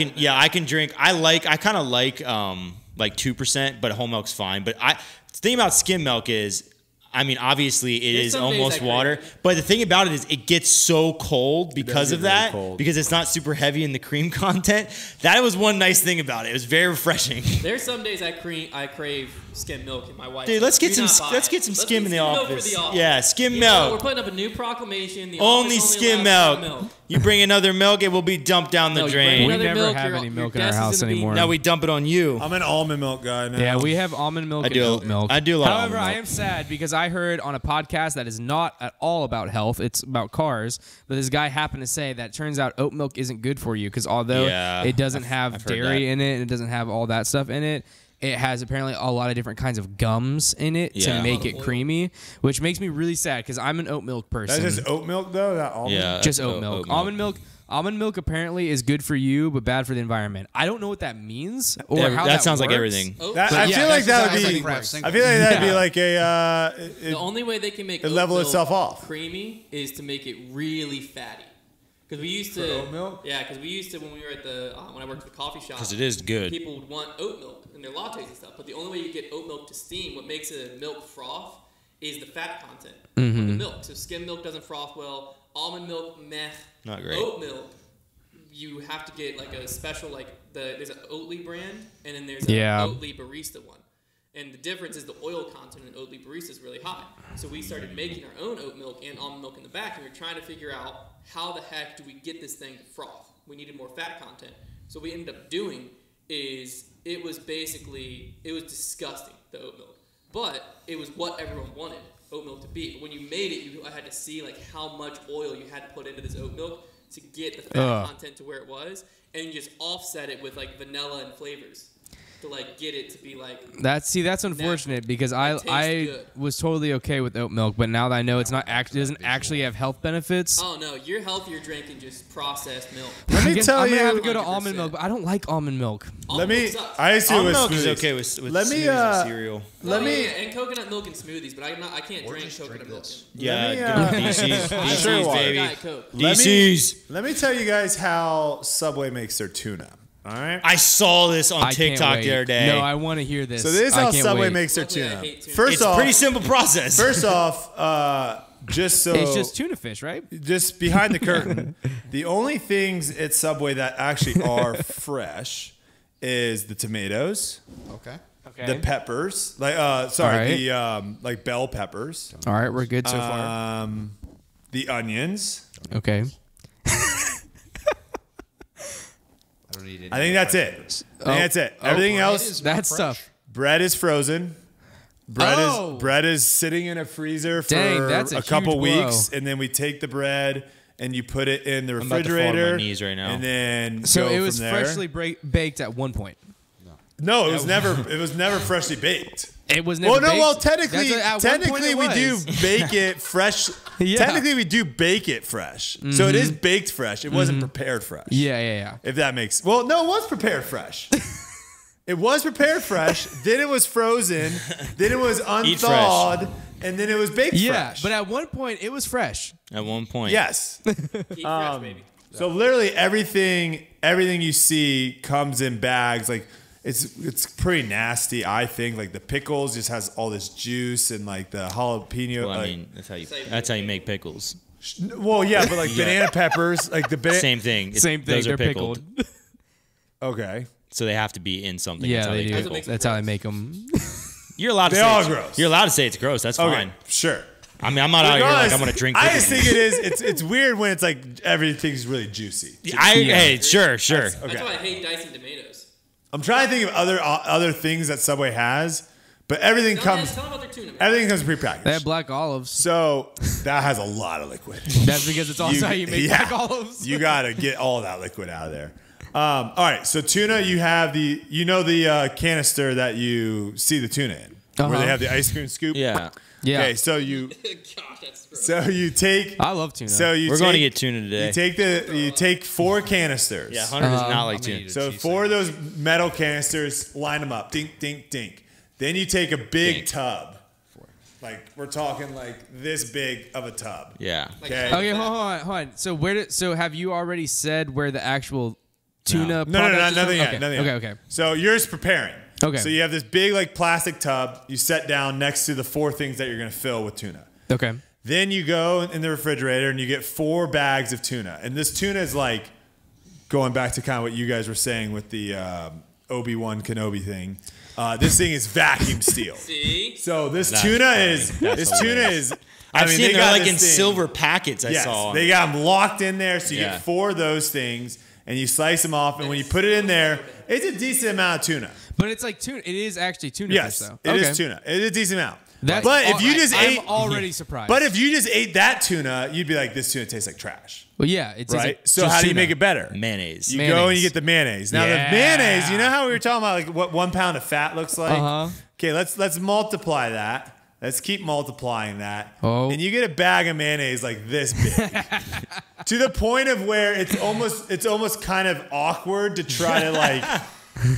Speaker 2: can drink. I kind of like 2%, but whole milk's fine. But the thing about skim milk is, I mean, obviously it
Speaker 1: There's
Speaker 2: is
Speaker 1: some days
Speaker 2: almost
Speaker 1: I crave
Speaker 2: water,
Speaker 1: it.
Speaker 2: but the thing about it is it gets so cold because
Speaker 4: get
Speaker 2: of
Speaker 4: really
Speaker 2: that,
Speaker 4: cold.
Speaker 2: because it's not super heavy in the cream content. That was one nice thing about it. It was very refreshing.
Speaker 1: There's some days I crave skim milk in my wife.
Speaker 2: Dude, let's get
Speaker 1: Do
Speaker 2: some
Speaker 1: not buy it.
Speaker 2: skim in the
Speaker 1: milk for
Speaker 2: office.
Speaker 1: the office.
Speaker 2: Yeah, skim
Speaker 1: You know,
Speaker 2: milk.
Speaker 1: we're putting up a new proclamation. The
Speaker 2: Only
Speaker 1: office
Speaker 2: skim
Speaker 1: allows
Speaker 2: milk. You bring another milk, it will be dumped down the
Speaker 1: No, you
Speaker 2: drain.
Speaker 1: bring
Speaker 3: We
Speaker 1: another
Speaker 3: never
Speaker 1: milk,
Speaker 3: have
Speaker 1: your-
Speaker 3: any
Speaker 1: your
Speaker 3: milk in our
Speaker 1: guest is
Speaker 3: house
Speaker 1: gonna be-
Speaker 3: anymore.
Speaker 2: Now we dump it on you.
Speaker 4: I'm an almond milk guy now.
Speaker 3: Yeah, we have almond milk
Speaker 2: I
Speaker 3: and
Speaker 2: do-
Speaker 3: oat milk.
Speaker 2: I do love
Speaker 3: However,
Speaker 2: almond
Speaker 3: I
Speaker 2: milk.
Speaker 3: am sad because I heard on a podcast that is not at all about health. It's about cars. But this guy happened to say that turns out oat milk isn't good for you because although
Speaker 2: Yeah,
Speaker 3: it doesn't
Speaker 2: I've
Speaker 3: have
Speaker 2: heard
Speaker 3: dairy
Speaker 2: that.
Speaker 3: in it and it doesn't have all that stuff in it, it has apparently a lot of different kinds of gums in it
Speaker 2: Yeah.
Speaker 3: to make
Speaker 1: A lot
Speaker 3: it
Speaker 1: of oil.
Speaker 3: creamy, which makes me really sad because I'm an oat milk person.
Speaker 4: That's just oat milk though. That almond.
Speaker 2: Yeah,
Speaker 3: Just
Speaker 2: that's
Speaker 3: oat milk. Almond milk apparently is good for you, but bad for the environment. I don't know what that means or how
Speaker 2: that
Speaker 3: that
Speaker 2: sounds like
Speaker 3: works.
Speaker 2: everything.
Speaker 1: Oat
Speaker 4: That,
Speaker 1: milk.
Speaker 4: I
Speaker 3: yeah,
Speaker 4: feel like
Speaker 3: that's
Speaker 4: that
Speaker 3: exactly
Speaker 4: would be.
Speaker 5: like crafting.
Speaker 4: I feel like that'd be
Speaker 3: Yeah.
Speaker 4: like
Speaker 1: The only way they can make
Speaker 4: it
Speaker 1: oat
Speaker 4: level
Speaker 1: milk
Speaker 4: itself off.
Speaker 1: creamy is to make it really fatty. Because we used to
Speaker 4: For oat milk?
Speaker 1: Yeah, because we used to when we were at the when I worked at the coffee shop.
Speaker 2: Because it is good.
Speaker 1: People would want oat milk in their lattes and stuff, but the only way you get oat milk to steam, what makes it a milk froth, is the fat content of the milk. So skim milk doesn't froth well. Almond milk, meh.
Speaker 2: Not great.
Speaker 1: Oat milk, you have to get like a special there's an Oatly brand, and then there's an
Speaker 3: Yeah.
Speaker 1: Oatly barista one. And the difference is the oil content in Oatly barista is really high. So we started making our own oat milk and almond milk in the back, and we were trying to figure out how the heck do we get this thing to froth. We needed more fat content. So what we ended up doing is it was disgusting, the oat milk. But it was what everyone wanted oat milk to be. But when you made it, you had to see like how much oil you had to put into this oat milk to get the fat content to where it was, and you just offset it with like vanilla and flavors to like get it to be like
Speaker 3: That's unfortunate because
Speaker 1: tastes
Speaker 3: I
Speaker 1: good.
Speaker 3: was totally okay with oat milk, but now that I know it's not doesn't actually have health benefits.
Speaker 1: oh no, you're healthier drinking just processed milk.
Speaker 4: Let me
Speaker 3: I guess
Speaker 4: tell
Speaker 3: I'm gonna
Speaker 4: you.
Speaker 3: have to go to
Speaker 1: 100%.
Speaker 3: almond milk, but I don't like almond milk.
Speaker 4: Let me.
Speaker 1: Almond milk sucks.
Speaker 4: I used to do it
Speaker 2: Almond
Speaker 4: with
Speaker 2: milk is
Speaker 4: smoothies.
Speaker 2: okay with
Speaker 4: Let me,
Speaker 2: smoothies and cereal.
Speaker 4: Let
Speaker 1: Oh,
Speaker 4: me.
Speaker 1: yeah, and coconut milk and smoothies, but I can't
Speaker 5: Or
Speaker 1: drink
Speaker 5: just
Speaker 1: coconut
Speaker 5: drink
Speaker 1: milk.
Speaker 5: this.
Speaker 2: Yeah,
Speaker 4: me,
Speaker 2: DC's,
Speaker 4: Sure
Speaker 2: DC's,
Speaker 4: water.
Speaker 2: baby.
Speaker 1: Diet Coke.
Speaker 4: Let me-
Speaker 2: DC's.
Speaker 4: Let me tell you guys how Subway makes their tuna. All right.
Speaker 2: I saw this on
Speaker 3: I can't
Speaker 2: TikTok
Speaker 3: wait.
Speaker 2: the other day.
Speaker 3: No, I want to hear this.
Speaker 4: So this is
Speaker 3: I
Speaker 4: how
Speaker 3: can't
Speaker 4: Subway
Speaker 3: wait.
Speaker 4: makes their
Speaker 1: Luckily, I
Speaker 4: tuna.
Speaker 1: hate tuna.
Speaker 4: First
Speaker 2: it's a
Speaker 4: off,
Speaker 2: pretty simple process.
Speaker 4: First off, just so
Speaker 3: It's just tuna fish, right?
Speaker 4: just behind the curtain, the only things at Subway that actually are fresh is the tomatoes,
Speaker 5: Okay.
Speaker 3: Okay.
Speaker 4: the peppers, like
Speaker 3: Alright.
Speaker 4: the like bell peppers,
Speaker 3: All right, we're good so far.
Speaker 4: the onions.
Speaker 3: Okay.
Speaker 5: I don't need any
Speaker 4: I think
Speaker 5: more
Speaker 4: that's it.
Speaker 5: fresh
Speaker 4: I think that's it. Everything
Speaker 5: bread
Speaker 4: else,
Speaker 5: is not
Speaker 3: That's
Speaker 5: fresh?
Speaker 3: tough.
Speaker 4: bread is frozen.
Speaker 3: Oh.
Speaker 4: Bread is sitting in a freezer for
Speaker 3: Dang, that's a
Speaker 4: couple
Speaker 3: huge blow.
Speaker 4: weeks, and then we take the bread and you put it in the
Speaker 2: I'm about to fall on my
Speaker 4: refrigerator.
Speaker 2: knees right now.
Speaker 4: And then
Speaker 3: So
Speaker 4: go
Speaker 3: it was
Speaker 4: from there.
Speaker 3: freshly baked at one point.
Speaker 4: No, it was never. It was never freshly baked.
Speaker 3: It was never
Speaker 4: Well, no.
Speaker 3: baked?
Speaker 4: Well, technically,
Speaker 3: That's at one point it
Speaker 4: we do
Speaker 3: was.
Speaker 4: bake it fresh.
Speaker 3: Yeah.
Speaker 4: Technically, we do bake it fresh. So it is baked fresh. It wasn't prepared fresh.
Speaker 3: Yeah.
Speaker 4: If that makes. Well, no, it was prepared fresh. It was prepared fresh. Then it was frozen. Then it was
Speaker 2: Eat fresh.
Speaker 4: unthawed. And then it was baked
Speaker 3: Yeah,
Speaker 4: fresh.
Speaker 3: but at one point it was fresh.
Speaker 2: At one point.
Speaker 4: yes.
Speaker 1: Eat fresh, baby.
Speaker 4: So literally everything you see comes in bags. Like it's pretty nasty. I think like the pickles just has all this juice and like the jalapeno.
Speaker 2: Well, I
Speaker 4: like-
Speaker 2: mean, that's how you make pickles.
Speaker 4: well, yeah, but like banana peppers, like the
Speaker 2: Same thing.
Speaker 3: Same thing.
Speaker 2: Those
Speaker 3: They're
Speaker 2: are pickled.
Speaker 4: Okay.
Speaker 2: So they have to be in something.
Speaker 3: Yeah,
Speaker 2: That's how
Speaker 3: they
Speaker 2: pickle.
Speaker 3: do.
Speaker 1: makes it
Speaker 3: That's how they
Speaker 1: gross.
Speaker 3: make them.
Speaker 2: You're allowed to
Speaker 4: They
Speaker 2: say
Speaker 4: are
Speaker 2: it's
Speaker 4: gross.
Speaker 2: You're allowed to say it's gross. That's
Speaker 4: Okay.
Speaker 2: fine.
Speaker 4: Sure.
Speaker 2: I mean, I'm not out here like I'm gonna drink.
Speaker 4: I
Speaker 2: pickles.
Speaker 4: just think it is. It's weird when it's like everything's really juicy.
Speaker 2: Hey, sure.
Speaker 1: That's
Speaker 4: Okay.
Speaker 1: why I hate dicing tomatoes.
Speaker 4: I'm trying to think of other things that Subway has, but everything
Speaker 1: Tell
Speaker 4: comes
Speaker 1: them about their tuna. Man.
Speaker 4: everything comes
Speaker 3: They have
Speaker 4: prepackaged.
Speaker 3: black olives.
Speaker 4: So that has a lot of liquid.
Speaker 3: That's because it's also how you make black olives.
Speaker 4: You got to get all that liquid out of there. All right, so tuna, you have the canister that you see the tuna in, where they have the ice cream scoop.
Speaker 2: Yeah.
Speaker 3: Yeah.
Speaker 4: Okay, so you
Speaker 1: Gosh, that's gross.
Speaker 4: you take
Speaker 3: I love tuna.
Speaker 2: We're going to get tuna today.
Speaker 4: you take 4 canisters.
Speaker 2: Yeah, Hunter does not like
Speaker 5: I'm gonna
Speaker 2: tuna.
Speaker 5: eat
Speaker 4: So
Speaker 5: cheese
Speaker 4: 4 of those metal canisters, line them up, dink, dink, dink. Then you take a big
Speaker 2: Dink.
Speaker 4: tub, like we're talking like this big of a tub.
Speaker 2: Yeah.
Speaker 4: Okay.
Speaker 3: Okay, hold on. So have you already said where the actual tuna?
Speaker 4: No,
Speaker 3: product is
Speaker 4: nothing
Speaker 3: from?
Speaker 4: yet.
Speaker 3: Okay.
Speaker 4: Nothing yet.
Speaker 3: Okay.
Speaker 4: So you're just preparing.
Speaker 3: Okay.
Speaker 4: So you have this big like plastic tub. You set down next to the 4 things that you're going to fill with tuna.
Speaker 3: Okay.
Speaker 4: Then you go in the refrigerator and you get 4 bags of tuna. And this tuna is like going back to kind of what you guys were saying with the Obi-Wan Kenobi thing. This thing is vacuum sealed.
Speaker 1: See?
Speaker 4: So this tuna is.
Speaker 2: I've seen they're like in
Speaker 4: this thing.
Speaker 2: silver packets. I saw.
Speaker 4: They got them locked in there, so you
Speaker 2: Yeah.
Speaker 4: get 4 of those things, and you slice them off. And when you put it in there, it's a decent amount of tuna.
Speaker 3: But it's like tuna. It is actually tuna
Speaker 4: Yes,
Speaker 3: fish, though.
Speaker 4: it is tuna. It is a decent amount.
Speaker 3: That's
Speaker 4: but if you just
Speaker 3: I'm
Speaker 4: ate,
Speaker 3: already surprised.
Speaker 4: but if you just ate that tuna, you'd be like, this tuna tastes like trash,
Speaker 3: well, yeah, it's
Speaker 4: right?
Speaker 3: Like
Speaker 4: So how do you make it better?
Speaker 2: Mayonnaise.
Speaker 4: You go and you get the mayonnaise. Now
Speaker 3: Yeah.
Speaker 4: the mayonnaise, you know how we were talking about like what 1 pound of fat looks like?
Speaker 3: Uh-huh.
Speaker 4: Okay, let's multiply that. Let's keep multiplying that.
Speaker 3: Oh.
Speaker 4: And you get a bag of mayonnaise like this big. To the point of where it's almost kind of awkward to try to like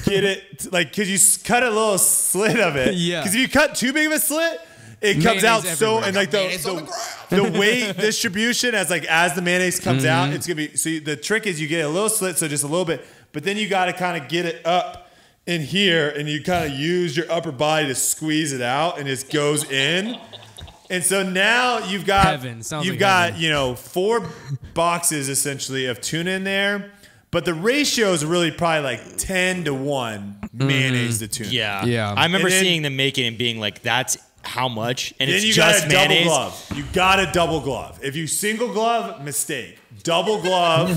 Speaker 4: get it like cuz you cut a little slit of it.
Speaker 3: Yeah.
Speaker 4: Cuz if you cut too big of a slit, it comes
Speaker 3: Mayonnaise
Speaker 4: out so
Speaker 3: everywhere.
Speaker 4: and like the weight distribution as the mayonnaise comes out, it's going to be so the trick is you get a little slit, so just a little bit, but then you got to kind of get it up in here, and you kind of use your upper body to squeeze it out, and it goes in. And so now you've got
Speaker 3: Heaven. Sounds
Speaker 4: you've
Speaker 3: like
Speaker 4: got
Speaker 3: heaven.
Speaker 4: 4 boxes essentially of tuna in there, but the ratio is really probably like 10 to 1 mayonnaise to tuna.
Speaker 2: Yeah.
Speaker 3: Yeah.
Speaker 2: I remember
Speaker 4: And then-
Speaker 2: seeing them make it and being like, that's how much? And
Speaker 4: Then
Speaker 2: it's
Speaker 4: you
Speaker 2: just
Speaker 4: got a double
Speaker 2: mayonnaise.
Speaker 4: glove. You got a double glove. If you single glove, mistake. Double glove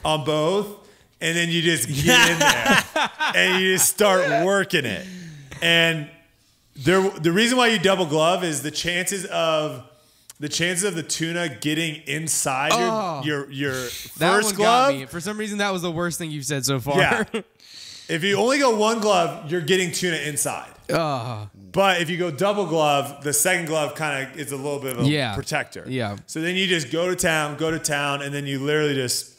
Speaker 4: on both, and then you just get in there and you just start working it. And the reason why you double glove is the chances of the tuna getting inside your
Speaker 3: that
Speaker 4: first
Speaker 3: one
Speaker 4: glove.
Speaker 3: got me. For some reason, that was the worst thing you've said so far.
Speaker 4: Yeah. If you only go 1 glove, you're getting tuna inside. But if you go double glove, the second glove kind of is a little bit of a protector.
Speaker 3: Yeah.
Speaker 4: So then you just go to town, and then you literally just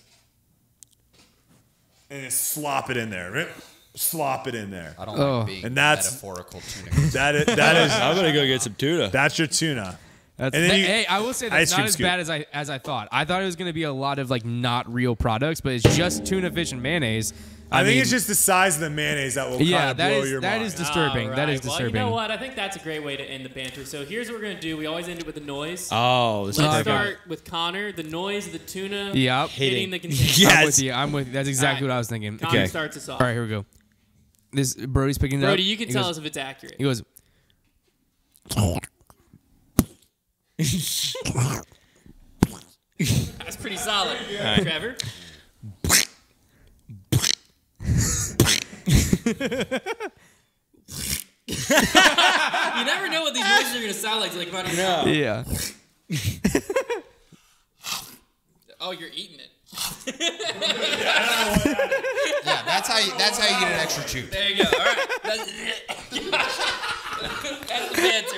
Speaker 4: slop it in there. Slop it in there.
Speaker 5: I don't like being
Speaker 4: And that's-
Speaker 5: metaphorical tuna.
Speaker 4: That is
Speaker 2: I'm going to go get some tuna.
Speaker 4: that's your tuna.
Speaker 3: That's,
Speaker 4: And then you-
Speaker 3: hey, I will say
Speaker 4: ice
Speaker 3: that's
Speaker 4: cream
Speaker 3: not as
Speaker 4: scoop.
Speaker 3: bad as I thought. I thought it was going to be a lot of like not real products, but it's just tuna fish and mayonnaise.
Speaker 4: I think
Speaker 3: mean,
Speaker 4: it's just the size of the mayonnaise that will kind of blow your
Speaker 3: that
Speaker 4: mind.
Speaker 3: is disturbing. That is
Speaker 1: Well,
Speaker 3: disturbing.
Speaker 1: you know what? I think that's a great way to end the banter. So here's what we're gonna do. We always end it with a noise.
Speaker 2: Oh, this is
Speaker 1: Let's
Speaker 2: perfect.
Speaker 1: start with Connor. The noise of the tuna
Speaker 3: Yep.
Speaker 1: hitting the container.
Speaker 2: Yeah.
Speaker 3: I'm
Speaker 2: Yes.
Speaker 3: with you. I'm with you. That's exactly
Speaker 1: All right.
Speaker 3: what I was thinking.
Speaker 1: Connor
Speaker 2: Okay.
Speaker 1: starts us off.
Speaker 3: All right, here we go. This Brodie's picking it up.
Speaker 1: Brodie, you can
Speaker 3: He
Speaker 1: tell
Speaker 3: goes-
Speaker 1: us if it's accurate.
Speaker 3: He goes,
Speaker 1: That's pretty solid. Trevor. You never know what these noises are gonna sound like. Like, running around.
Speaker 3: yeah.
Speaker 1: Oh, you're eating it.
Speaker 5: Yeah, that's how you get an extra chew.
Speaker 1: There you go. All right. That's the banter.